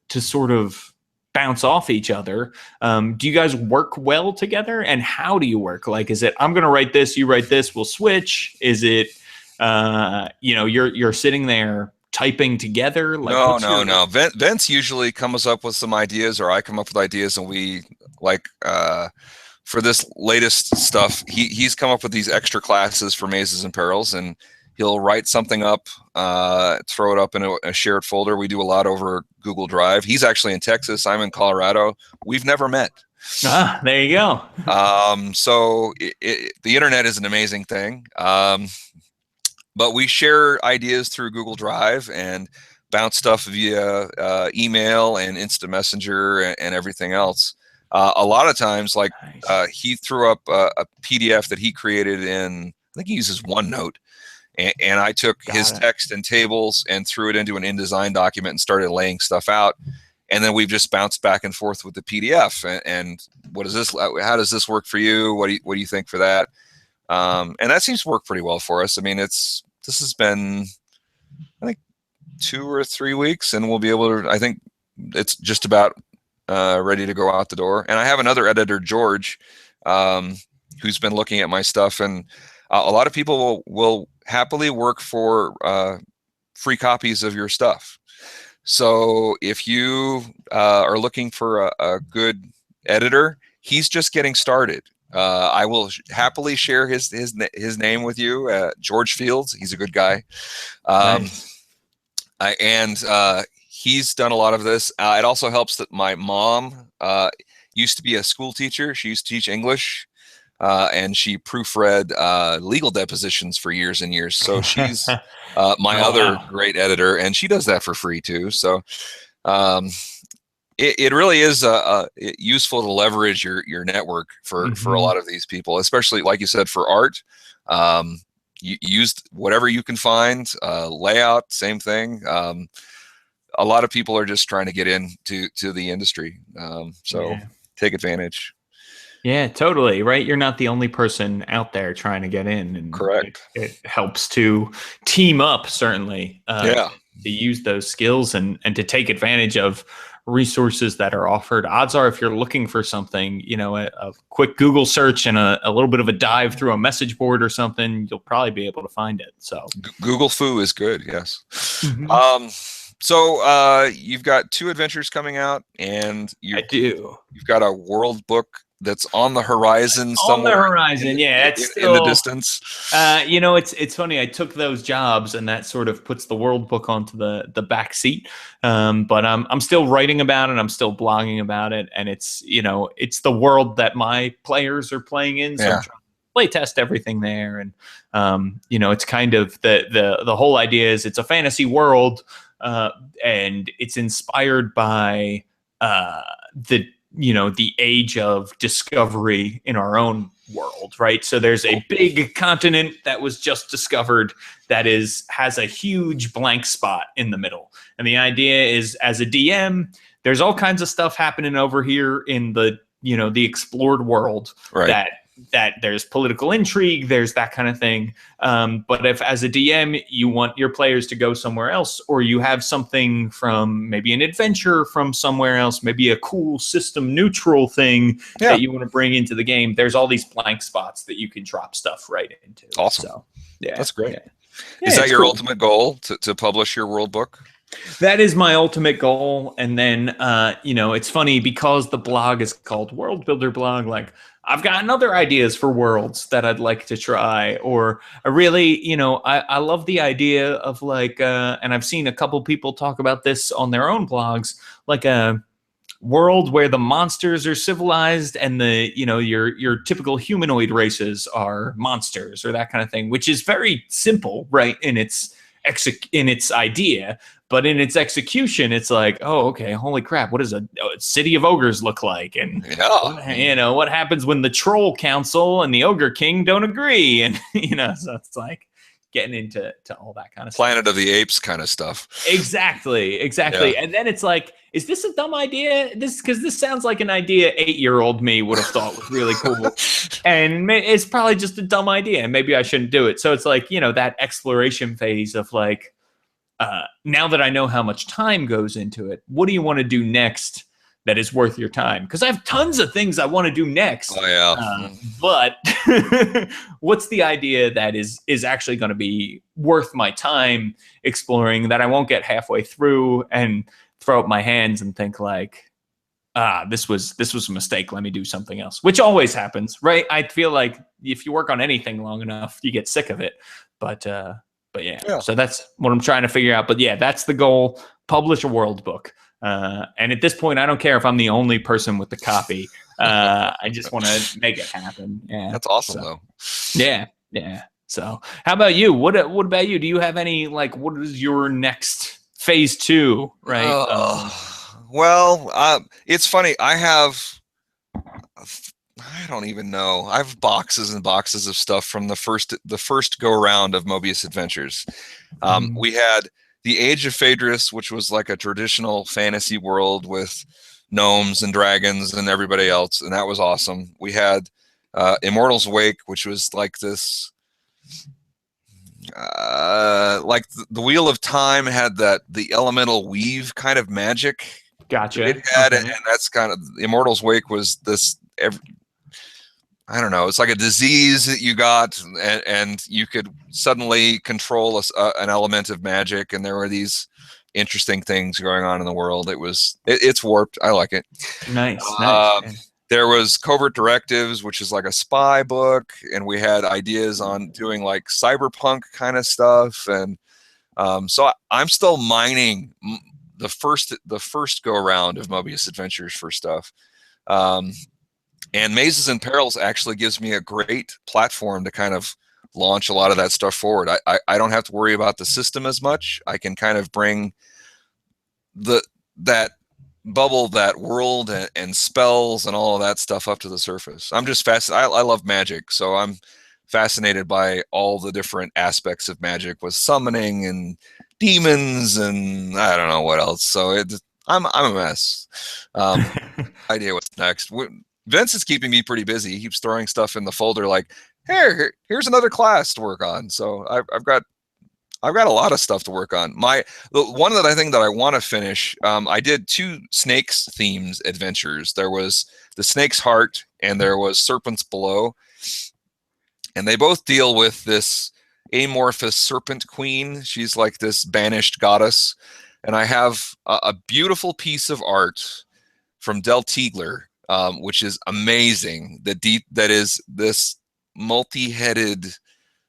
sort of bounce off each other. Do you guys work well together? And how do you work? Like, is it I'm going to write this, you write this, we'll switch? Is it you're sitting there typing together? Like, no. Vince usually comes up with some ideas, or I come up with ideas, and we like for this latest stuff, he's come up with these extra classes for Mazes and Perils, and he'll write something up, throw it up in a shared folder. We do a lot over Google Drive. He's actually in Texas. I'm in Colorado. We've never met. There you go. So the internet is an amazing thing. But we share ideas through Google Drive and bounce stuff via email and Instant Messenger and everything else. A lot of times, like he threw up a PDF that he created in, I think he uses OneNote, and I took his text and tables and threw it into an InDesign document and started laying stuff out. And then we've just bounced back and forth with the PDF. And what is this? How does this work for you? What do you think for that? And that seems to work pretty well for us. I mean, this has been, I think, 2 or 3 weeks, and we'll be able to, I think it's just about ready to go out the door. And I have another editor, George, who's been looking at my stuff, and a lot of people will happily work for free copies of your stuff. So if you are looking for a good editor, he's just getting started. I will happily share his name with you, George Fields. He's a good guy. Nice. He's done a lot of this. It also helps that my mom used to be a school teacher. She used to teach English, and she proofread legal depositions for years and years. So she's my other great editor, and she does that for free too. So it really is useful to leverage your network for a lot of these people, especially, like you said, for art. You used whatever you can find. Layout, same thing. A lot of people are just trying to get into the industry, so take advantage. Yeah, totally. Right. You're not the only person out there trying to get in. And correct. It helps to team up, certainly. To use those skills and to take advantage of resources that are offered. Odds are, if you're looking for something, a quick Google search and a little bit of a dive through a message board or something, you'll probably be able to find it. So Google Foo is good. Yes. So you've got 2 adventures coming out, and you've got a world book that's on the horizon somewhere. On the horizon, it's in the distance. It's funny. I took those jobs, and that sort of puts the world book onto the back seat. But I'm still writing about it. I'm still blogging about it, and it's the world that my players are playing in. So I'm trying to play test everything there, and it's kind of the whole idea is it's a fantasy world, and it's inspired by the age of discovery in our own world, right? So there's a big continent that was just discovered that has a huge blank spot in the middle. And the idea is, as a DM, there's all kinds of stuff happening over here in the explored world, right, that there's political intrigue, there's that kind of thing. But if, as a DM, you want your players to go somewhere else, or you have something from maybe an adventure from somewhere else, maybe a cool system neutral thing that you want to bring into the game, there's all these blank spots that you can drop stuff right into. Awesome. So, that's great. Is that your ultimate goal, to publish your world book? That is my ultimate goal. And then, it's funny because the blog is called World Builder Blog. Like, I've gotten other ideas for worlds that I'd like to try, or I really, I love the idea of and I've seen a couple people talk about this on their own blogs, like a world where the monsters are civilized and the, your typical humanoid races are monsters, or that kind of thing, which is very simple, right? In its in its idea, but in its execution, it's like, oh, okay, holy crap, what does a city of ogres look like? And what happens when the troll council and the ogre king don't agree? And so it's like getting into all that kind of Planet of the Apes kind of stuff. Exactly. Yeah. And then it's like, is this a dumb idea? Because this sounds like an idea 8-year-old me would have thought was really cool. And it's probably just a dumb idea. And maybe I shouldn't do it. So it's like, that exploration phase of like, now that I know how much time goes into it, what do you want to do next that is worth your time? Because I have tons of things I want to do next. Oh, yeah. But what's the idea that is actually going to be worth my time exploring, that I won't get halfway through and throw up my hands and think like, this was a mistake, let me do something else, which always happens, right? I feel like if you work on anything long enough, you get sick of it. But yeah, so that's what I'm trying to figure out. But yeah, that's the goal. Publish a world book. And at this point, I don't care if I'm the only person with the copy. I just want to make it happen. Yeah, that's awesome, though. Yeah. So, how about you? What about you? Do you have any what is your next phase 2? Right. Well, it's funny. I don't even know. I have boxes and boxes of stuff from the first go round of Moebius Adventures. We had the Age of Phaedrus, which was like a traditional fantasy world with gnomes and dragons and everybody else, and that was awesome. We had Immortal's Wake, which was like this, like the Wheel of Time had the elemental weave kind of magic. Gotcha. It had it, and that's kind of Immortal's Wake was this. I don't know. It's like a disease that you got, and you could suddenly control an element of magic, and there were these interesting things going on in the world. It's warped. I like it. Nice. There was Covert Directives, which is like a spy book, and we had ideas on doing like cyberpunk kind of stuff, and so I'm still mining the first go around of Moebius Adventures for stuff. And Mazes and Perils actually gives me a great platform to kind of launch a lot of that stuff forward. I don't have to worry about the system as much. I can kind of bring that bubble, that world, and spells and all of that stuff up to the surface. I'm just fascinated. I love magic, so I'm fascinated by all the different aspects of magic with summoning and demons and I don't know what else. So I'm a mess. Idea what's next. Vince is keeping me pretty busy. He keeps throwing stuff in the folder like, here's another class to work on. So I've got a lot of stuff to work on. The one that I think that I want to finish, I did 2 Snakes themes adventures. There was the Snake's Heart and there was Serpents Below. And they both deal with this amorphous serpent queen. She's like this banished goddess. And I have a beautiful piece of art from Del Tiegler, which is amazing. That is this multi-headed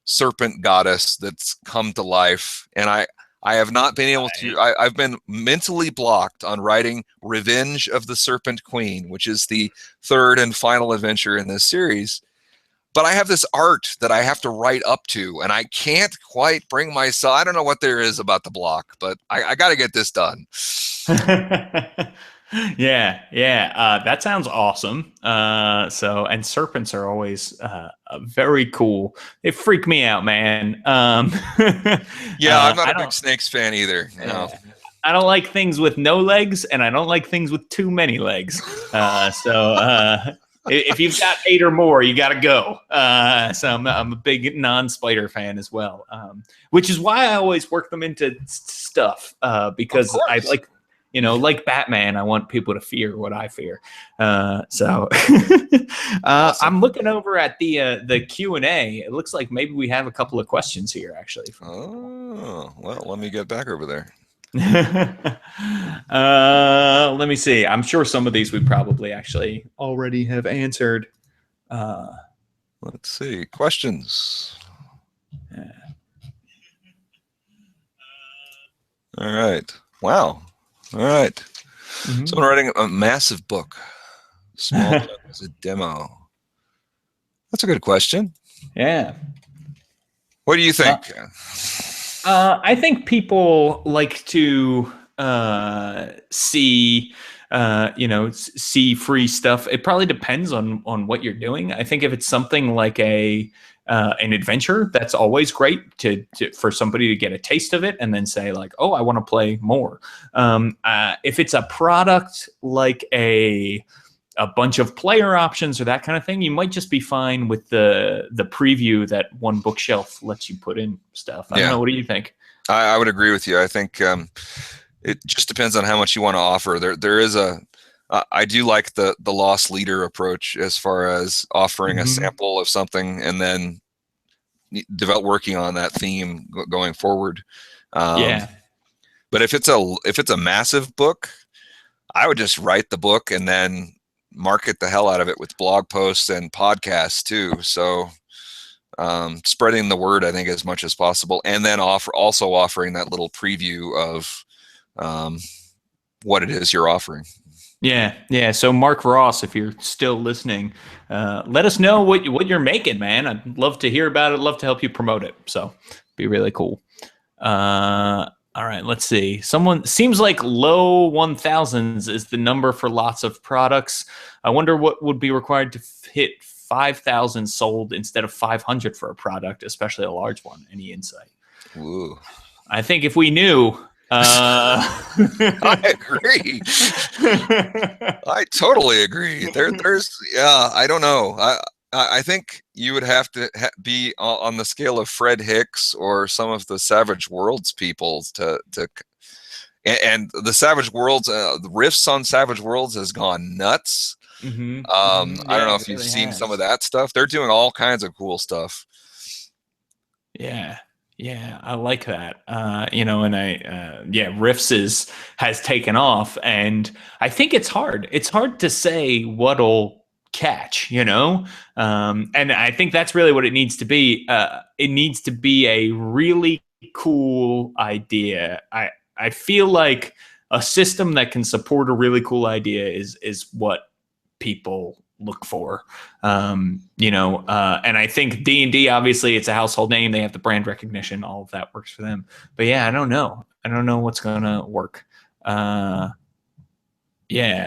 serpent goddess that's come to life. And I have not been able to, I've been mentally blocked on writing Revenge of the Serpent Queen, which is the 3rd and final adventure in this series. But I have this art that I have to write up to, and I can't quite bring myself. I don't know what there is about the block, but I got to get this done. Yeah. That sounds awesome. And serpents are always very cool. They freak me out, man. Yeah, I'm not a big snakes fan either. No. I don't like things with no legs, and I don't like things with too many legs. If you've got 8 or more, you got to go. So I'm a big non-spider fan as well, which is why I always work them into stuff because I like. Like Batman, I want people to fear what I fear. Awesome. I'm looking over at the Q&A. It looks like maybe we have a couple of questions here, actually. Oh, well, let me get back over there. Let me see. I'm sure some of these we probably actually already have answered. Let's see. Questions. All right. Wow. All right. Mm-hmm. So I'm writing a massive book. Small as a demo. That's a good question. Yeah. What do you think? I think people like to see, see free stuff. It probably depends on what you're doing. I think if it's something like an adventure, that's always great for somebody to get a taste of it and then say like, oh, I want to play more. If it's a product like a bunch of player options or that kind of thing, you might just be fine with the preview that one bookshelf lets you put in stuff. I don't know. What do you think? I would agree with you. I think it just depends on how much you want to offer. There is I do like the lost leader approach as far as offering a sample of something and then working on that theme going forward. Yeah. But if it's a massive book, I would just write the book and then market the hell out of it with blog posts and podcasts too. So spreading the word, I think, as much as possible, and then also offering that little preview of what it is you're offering. Yeah. So Mark Ross, if you're still listening, let us know what you're making, man. I'd love to hear about it. Love to help you promote it. So be really cool. All right, let's see. Someone seems like low 1000s is the number for lots of products. I wonder what would be required to hit 5,000 sold instead of 500 for a product, especially a large one. Any insight? Ooh. I think if we knew. I agree. I totally agree. I don't know. I think you would have to be on the scale of Fred Hicks or some of the Savage Worlds people and the Savage Worlds, the riffs on Savage Worlds has gone nuts. I don't know if you've seen some of that stuff. They're doing all kinds of cool stuff. Yeah, I like that. Riffs has taken off, and I think it's hard. It's hard to say what'll catch, and I think that's really what it needs to be. It needs to be a really cool idea. I feel like a system that can support a really cool idea is what people look for. And I think D&D, obviously it's a household name. They have the brand recognition. All of that works for them. But yeah, I don't know what's going to work.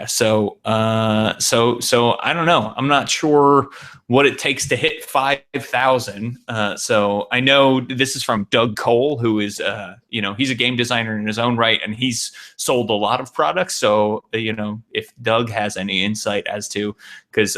So I don't know. I'm not sure what it takes to hit 5,000. So I know this is from Doug Cole, who is, he's a game designer in his own right, and he's sold a lot of products. So, if Doug has any insight as to, because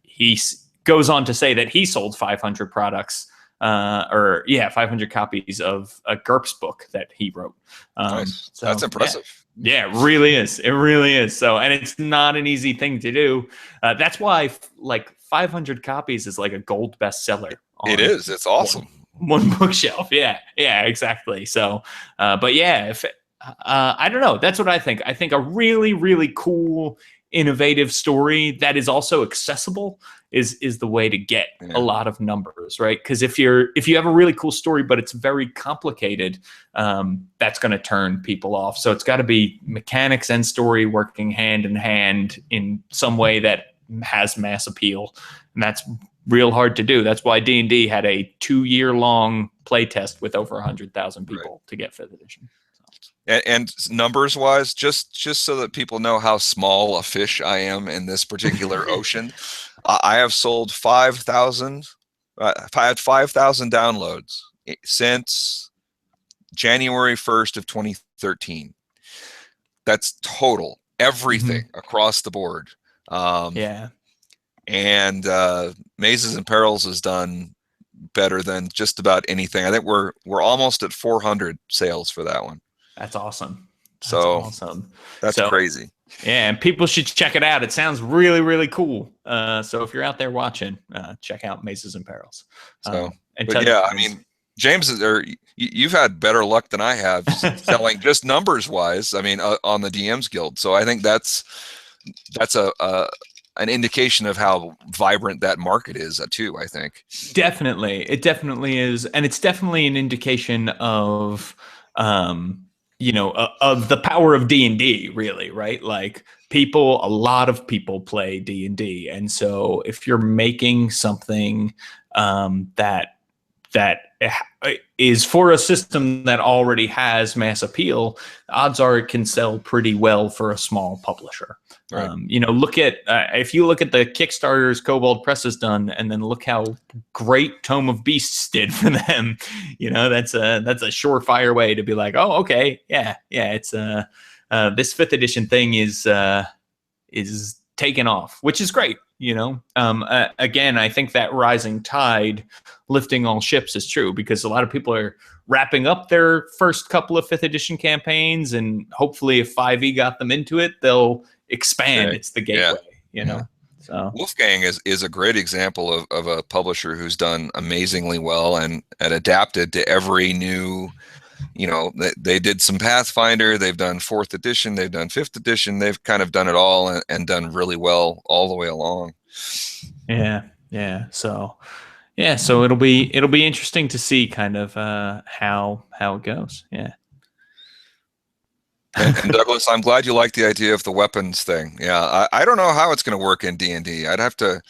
he goes on to say that he sold 500 products. 500 copies of a GURPS book that he wrote. Nice. So, that's impressive. Yeah, it really is. It really is. So, and it's not an easy thing to do. That's why, 500 copies is like a gold bestseller. It is. It's awesome. One bookshelf. Yeah, exactly. So, but yeah, I don't know. That's what I think. I think a really, really cool, innovative story that is also accessible is the way to get a lot of numbers, right? Because if you have a really cool story but it's very complicated, that's going to turn people off. So it's got to be mechanics and story working hand in hand in some way that has mass appeal, and that's real hard to do. That's why D&D had a 2-year-long play test with over 100,000 people to get 5th edition. And numbers wise, just so that people know how small a fish I am in this particular ocean, I have sold 5,000. I had 5,000 downloads since January 1st of 2013. That's total, everything across the board. And Mazes and Perils has done better than just about anything. I think we're almost at 400 sales for that one. That's awesome. That's crazy. Yeah, and people should check it out. It sounds really, really cool. So if you're out there watching, check out Mazes and Perils. James, you've had better luck than I have selling just numbers wise. I mean, on the DMs Guild. So I think that's an indication of how vibrant that market is too. I think definitely, it definitely is, and it's definitely an indication of of the power of D&D, really, right? Like a lot of people play D&D. And so if you're making something that is for a system that already has mass appeal, odds are it can sell pretty well for a small publisher. Right. Look at if you look at the Kickstarters Kobold Press has done, and then look how great Tome of Beasts did for them. That's a surefire way to be like, oh, okay, yeah, it's this 5th edition thing is taken off, which is great. Again, I think that rising tide lifting all ships is true, because a lot of people are wrapping up their first couple of 5th edition campaigns, and hopefully if 5e got them into it, they'll expand. Right. It's the gateway, So Wolfgang is a great example of a publisher who's done amazingly well and adapted to every new. They did some Pathfinder, they've done 4th edition, they've done 5th edition, they've kind of done it all and done really well all the way along. So it'll be interesting to see kind of how it goes. And Douglas, I'm glad you like the idea of the weapons thing. I don't know how it's going to work in D&D. I'd have to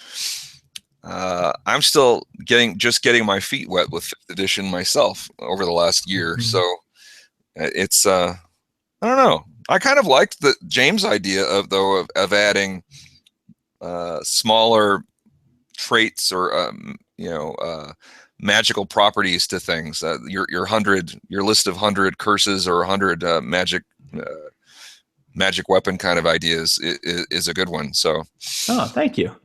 I'm still getting my feet wet with 5th edition myself over the last year. So it's I don't know. I kind of liked the James idea of adding smaller traits or magical properties to things. Your list of 100 curses or 100 magic weapon kind of ideas is a good one. So thank you.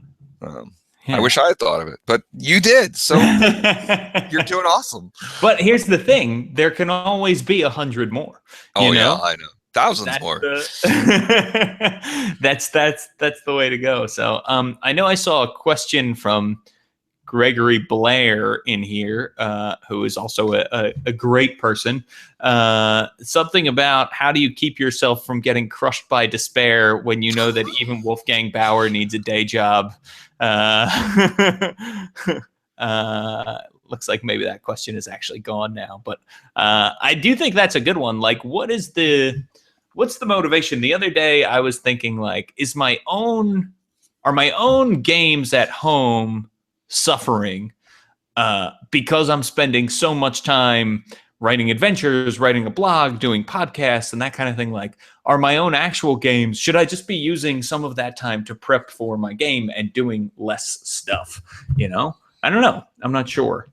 I wish I had thought of it, but you did. So you're doing awesome. But here's the thing: there can always be 100 more. Yeah, I know. Thousands more. That's the way to go. So I know I saw a question from Gregory Blair in here, who is also a great person. Something about how do you keep yourself from getting crushed by despair when you know that even Wolfgang Bauer needs a day job. Looks like maybe that question is actually gone now, but I do think that's a good one. Like, what's the motivation? The other day I was thinking, like, are my own games at home suffering because I'm spending so much time writing adventures, writing a blog, doing podcasts, and that kind of thing? Like, are my own actual games, should I just be using some of that time to prep for my game and doing less stuff? I don't know. I'm not sure.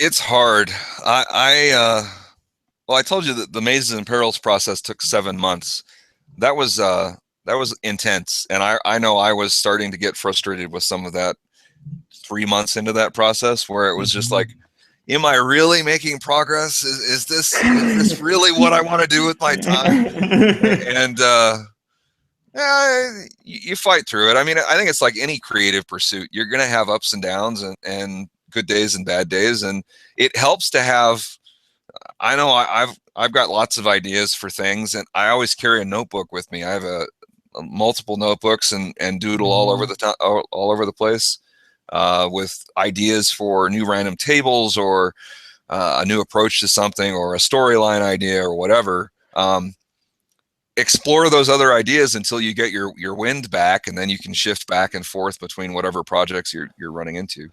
It's hard. I told you that the Mazes and Perils process took 7 months. That was intense, and I know I was starting to get frustrated with some of that 3 months into that process, where it was just like, am I really making progress? Is this really what I want to do with my time? And you fight through it. I mean, I think it's like any creative pursuit. You're going to have ups and downs and good days and bad days, and it helps to have. I know I've got lots of ideas for things, and I always carry a notebook with me. I have multiple notebooks and doodle all over the place with ideas for new random tables or a new approach to something or a storyline idea or whatever. Explore those other ideas until you get your wind back, and then you can shift back and forth between whatever projects you're running into.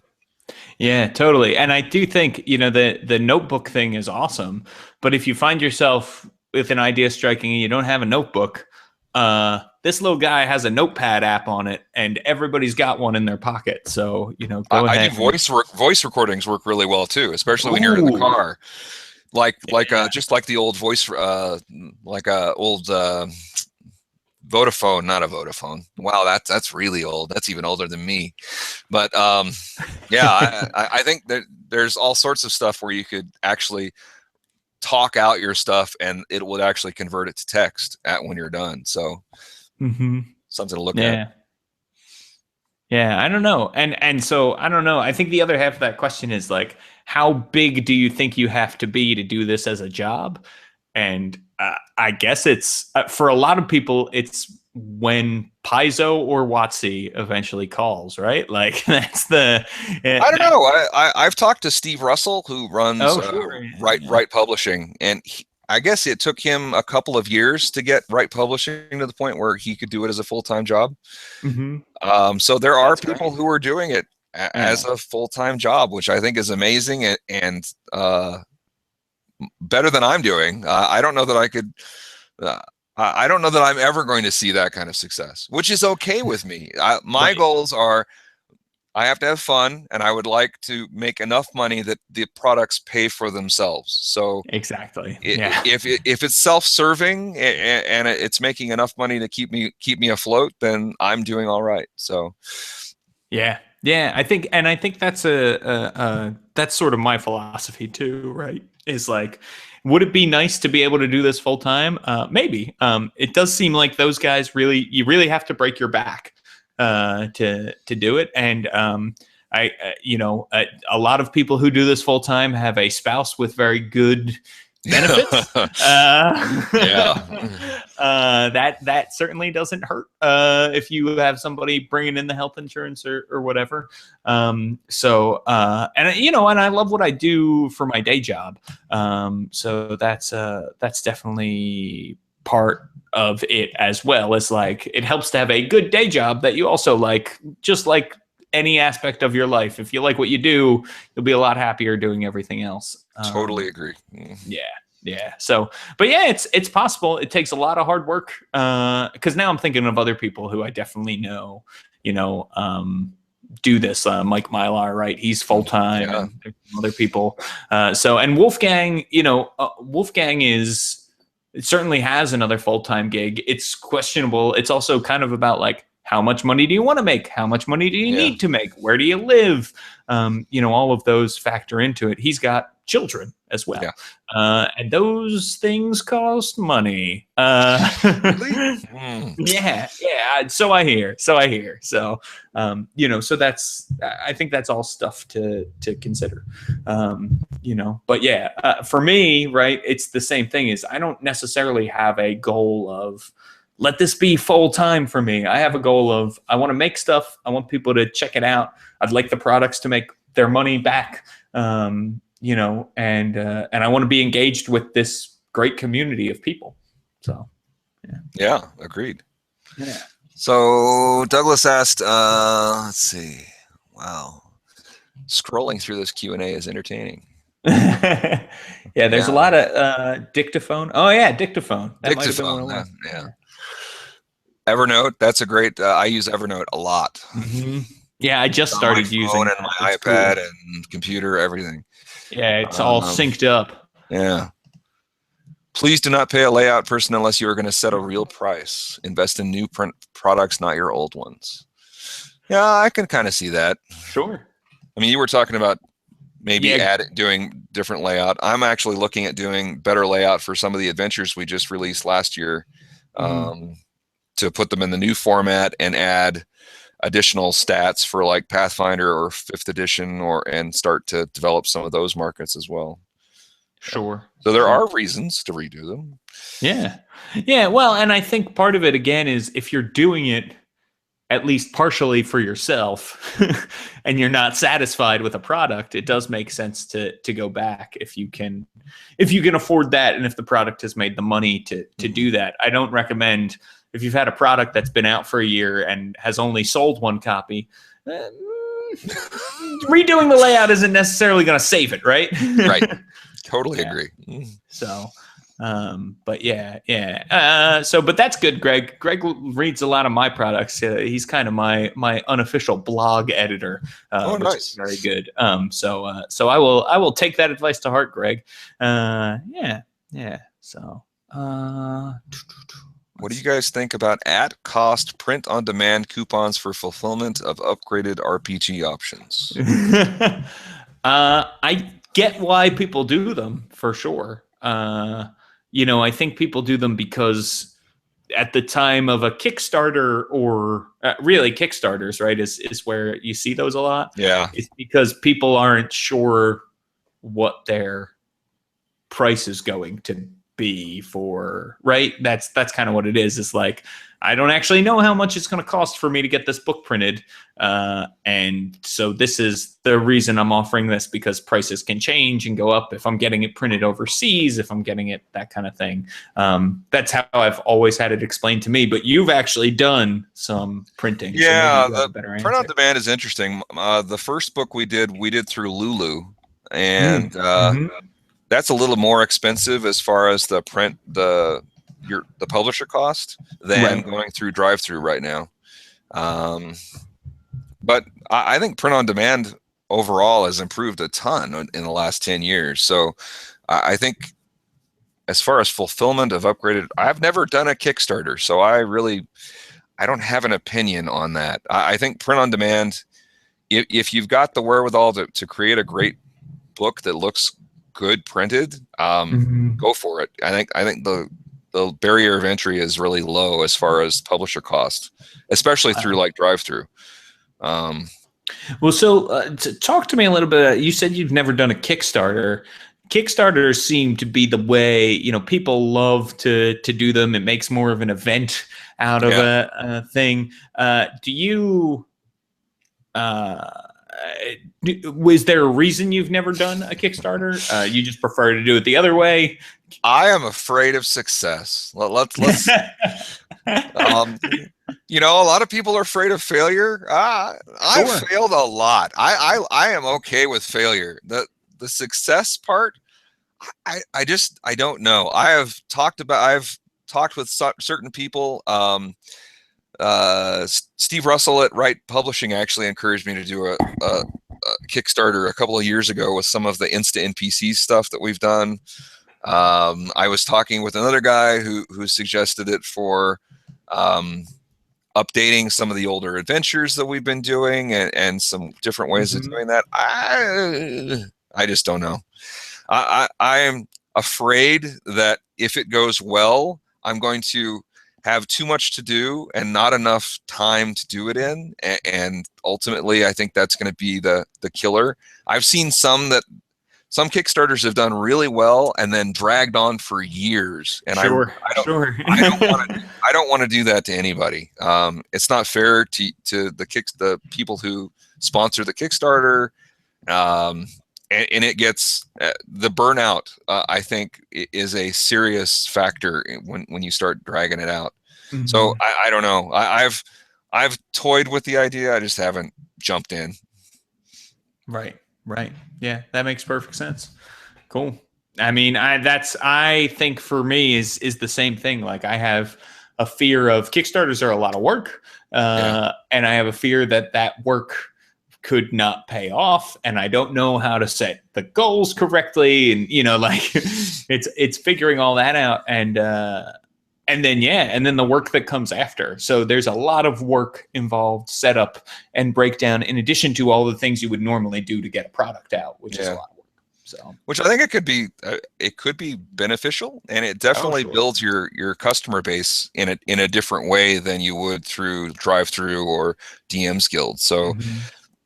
Yeah, totally. And I do think, the notebook thing is awesome, but if you find yourself with an idea striking and you don't have a notebook, this little guy has a notepad app on it, and everybody's got one in their pocket. So, go ahead. I think voice recordings work really well too, especially when you're in the car. Just like the old voice, like a old Vodafone, not a Vodafone. Wow, that's really old. That's even older than me. But I think that there's all sorts of stuff where you could actually talk out your stuff, and it would actually convert it to text when you're done. So something to look at. Yeah, I don't know. And so I don't know. I think the other half of that question is like, how big do you think you have to be to do this as a job? And I guess it's for a lot of people, it's when Paizo or WotC eventually calls, right? Like that's the. I don't know. I've talked to Steve Russell, who runs Right Publishing, and I guess it took him a couple of years to get Right Publishing to the point where he could do it as a full-time job. So there are people who are doing it as a full-time job, which I think is amazing and better than I'm doing. I don't know that I could. I don't know that I'm ever going to see that kind of success, which is okay with me. My goals are, I have to have fun, and I would like to make enough money that the products pay for themselves. So exactly, if it's self-serving and it's making enough money to keep me afloat, then I'm doing all right. So yeah, I think that's that's sort of my philosophy too, right? Is like, would it be nice to be able to do this full time? Maybe. It does seem like those guys you really have to break your back to do it. And a lot of people who do this full time have a spouse with very good benefits. That certainly doesn't hurt if you have somebody bringing in the health insurance or whatever. And I love what I do for my day job. So that's definitely part of it, as well as like, it helps to have a good day job that you also like, just like any aspect of your life. If you like what you do, you'll be a lot happier doing everything else. Totally agree. Yeah. So, but yeah, it's possible. It takes a lot of hard work. Cause now I'm thinking of other people who I definitely know, do this. Mike Mylar, right? He's full-time. Yeah. And there's other people. And Wolfgang, Wolfgang it certainly has another full-time gig. It's questionable. It's also kind of about like, how much money do you want to make? How much money do you need to make? Where do you live? All of those factor into it. He's got children as well. And those things cost money. Really? Yeah. So I hear. So, so that's, I think that's all stuff to consider, but yeah, for me, right, it's the same thing. Is I don't necessarily have a goal of, let this be full time for me. I have a goal of, I want to make stuff. I want people to check it out. I'd like the products to make their money back. And I want to be engaged with this great community of people. So, yeah, agreed. Yeah. So Douglas asked, let's see. Wow. Scrolling through this Q&A is entertaining. There's a lot of dictaphone. Oh yeah, dictaphone. That might have been one of them. Yeah. Evernote, that's a great, I use Evernote a lot. Mm-hmm. Yeah, I just started using it on my iPad and computer, everything. Yeah, it's all synced up. Yeah. Please do not pay a layout person unless you are going to set a real price. Invest in new print products, not your old ones. Yeah, I can kind of see that. Sure. I mean, you were talking about maybe doing different layout. I'm actually looking at doing better layout for some of the adventures we just released last year, to put them in the new format and add additional stats for like Pathfinder or 5th edition, and start to develop some of those markets as well. Sure. So there are reasons to redo them. Yeah. Well, and I think part of it again is, if you're doing it at least partially for yourself and you're not satisfied with a product, it does make sense to go back if you can afford that, and if the product has made the money to do that. I don't recommend, if you've had a product that's been out for a year and has only sold one copy, redoing the layout isn't necessarily going to save it, right? Right. Totally agree. So, but but that's good, Greg. Greg reads a lot of my products. He's kind of my unofficial blog editor, which is very good. So I will take that advice to heart, Greg. So, what do you guys think about at-cost print-on-demand coupons for fulfillment of upgraded RPG options? I get why people do them, for sure. I think people do them because at the time of a Kickstarter, or really Kickstarters, right, is where you see those a lot. Yeah. It's because people aren't sure what their price is going to be for, right? That's kind of what it is. It's like, I don't actually know how much it's going to cost for me to get this book printed. And so this is the reason I'm offering this, because prices can change and go up if I'm getting it printed overseas, if I'm getting it, that kind of thing. That's how I've always had it explained to me, but you've actually done some printing. Yeah, so the print on demand is interesting. The first book we did through Lulu, and that's a little more expensive as far as the print, the publisher cost than going through drive-through right now. But I think print on demand overall has improved a ton in the last 10 years. So I think as far as fulfillment of upgraded, I've never done a Kickstarter, so I don't have an opinion on that. I think print on demand, if you've got the wherewithal to create a great book that looks good printed, go for it. I think the barrier of entry is really low as far as publisher cost, especially through like drive-through. Well, so talk to me a little bit. You said you've never done a Kickstarter. Kickstarters seem to be the way, people love to do them. It makes more of an event out of a thing. Do you, was there a reason you've never done a Kickstarter? You just prefer to do it the other way? I am afraid of success. Let's a lot of people are afraid of failure. I've failed a lot. I am okay with failure. The success part, I don't know. I've talked with certain people. Steve Russell at Wright Publishing actually encouraged me to do a Kickstarter a couple of years ago with some of the Insta NPC stuff that we've done. I was talking with another guy who suggested it for updating some of the older adventures that we've been doing, and some different ways of doing that. I just don't know. I am afraid that if it goes well, I'm going to have too much to do and not enough time to do it in, and ultimately I think that's going to be the killer. I've seen some Kickstarters have done really well and then dragged on for years, and I don't want to do that to anybody. It's not fair to the people who sponsor the Kickstarter, and it gets the burnout. I think is a serious factor when you start dragging it out. So I don't know. I've toyed with the idea. I just haven't jumped in. Right. Yeah, that makes perfect sense. Cool. I mean, I think for me is the same thing. Like, I have a fear of Kickstarters are a lot of work, and I have a fear that work could not pay off, and I don't know how to set the goals correctly, and it's figuring all that out, and then the work that comes after. So there's a lot of work involved, setup and breakdown, in addition to all the things you would normally do to get a product out, which is a lot of work. So, which I think it could be beneficial, and it definitely builds your customer base in a different way than you would through drive-through or DM's Guild. So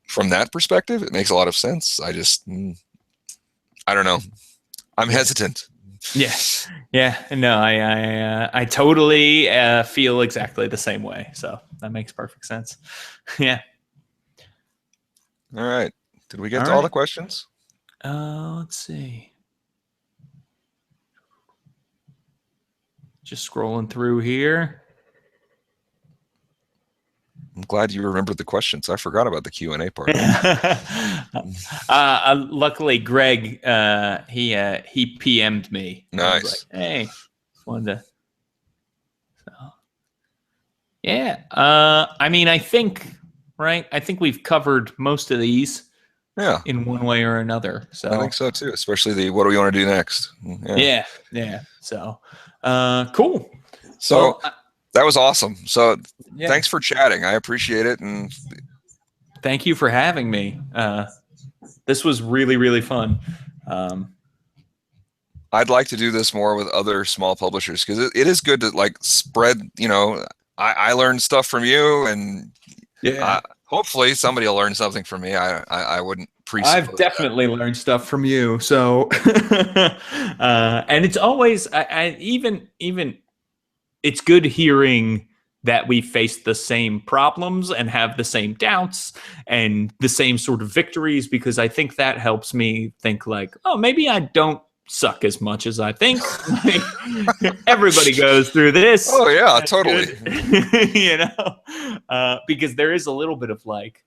from that perspective, it makes a lot of sense. I don't know. I'm hesitant. Yeah. No, I totally feel exactly the same way. So that makes perfect sense. Yeah. All right. Did we get to all the questions? Let's see. Just scrolling through here. I'm glad you remembered the questions. I forgot about the Q&A part. Luckily, Greg, he PM'd me. Nice. Like, hey, just wanted to. So, yeah. I mean, I think we've covered most of these. Yeah. In one way or another. So I think so too, especially what do we want to do next? Yeah. So, cool. So that was awesome. So thanks for chatting. I appreciate it. And thank you for having me. This was really, really fun. I'd like to do this more with other small publishers, because it is good to spread, I learned stuff from you, and Hopefully somebody will learn something from me. I wouldn't presuppose I've definitely learned stuff from you. So, and it's always, even it's good hearing that we face the same problems and have the same doubts and the same sort of victories, because I think that helps me think like, oh, maybe I don't suck as much as I think. Like, everybody goes through this. Oh yeah, That's totally. you know, because there is a little bit of like,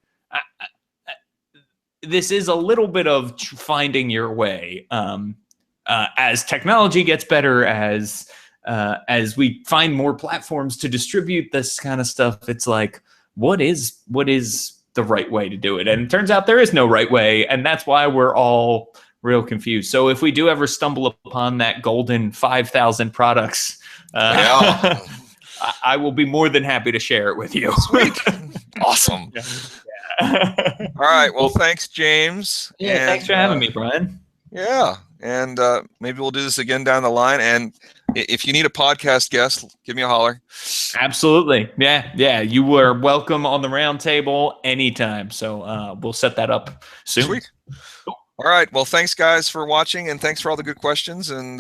this is a little bit of finding your way. As technology gets better, as we find more platforms to distribute this kind of stuff, it's like, what is the right way to do it? And it turns out there is no right way, and that's why we're all real confused. So if we do ever stumble upon that golden 5,000 products, Yeah. I will be more than happy to share it with you. Sweet. Awesome. Yeah. All right. Well, thanks, James. Yeah, thanks for having me, Brian. Yeah. And maybe we'll do this again down the line. And if you need a podcast guest, give me a holler. Absolutely. Yeah. You were welcome on the round table anytime. So we'll set that up soon. Sweet. All right. Well, thanks, guys, for watching, and thanks for all the good questions. And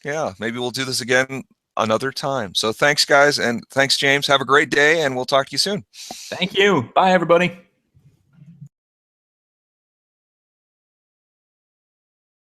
yeah, maybe we'll do this again another time. So thanks, guys, and thanks, James. Have a great day, and we'll talk to you soon. Thank you. Bye, everybody.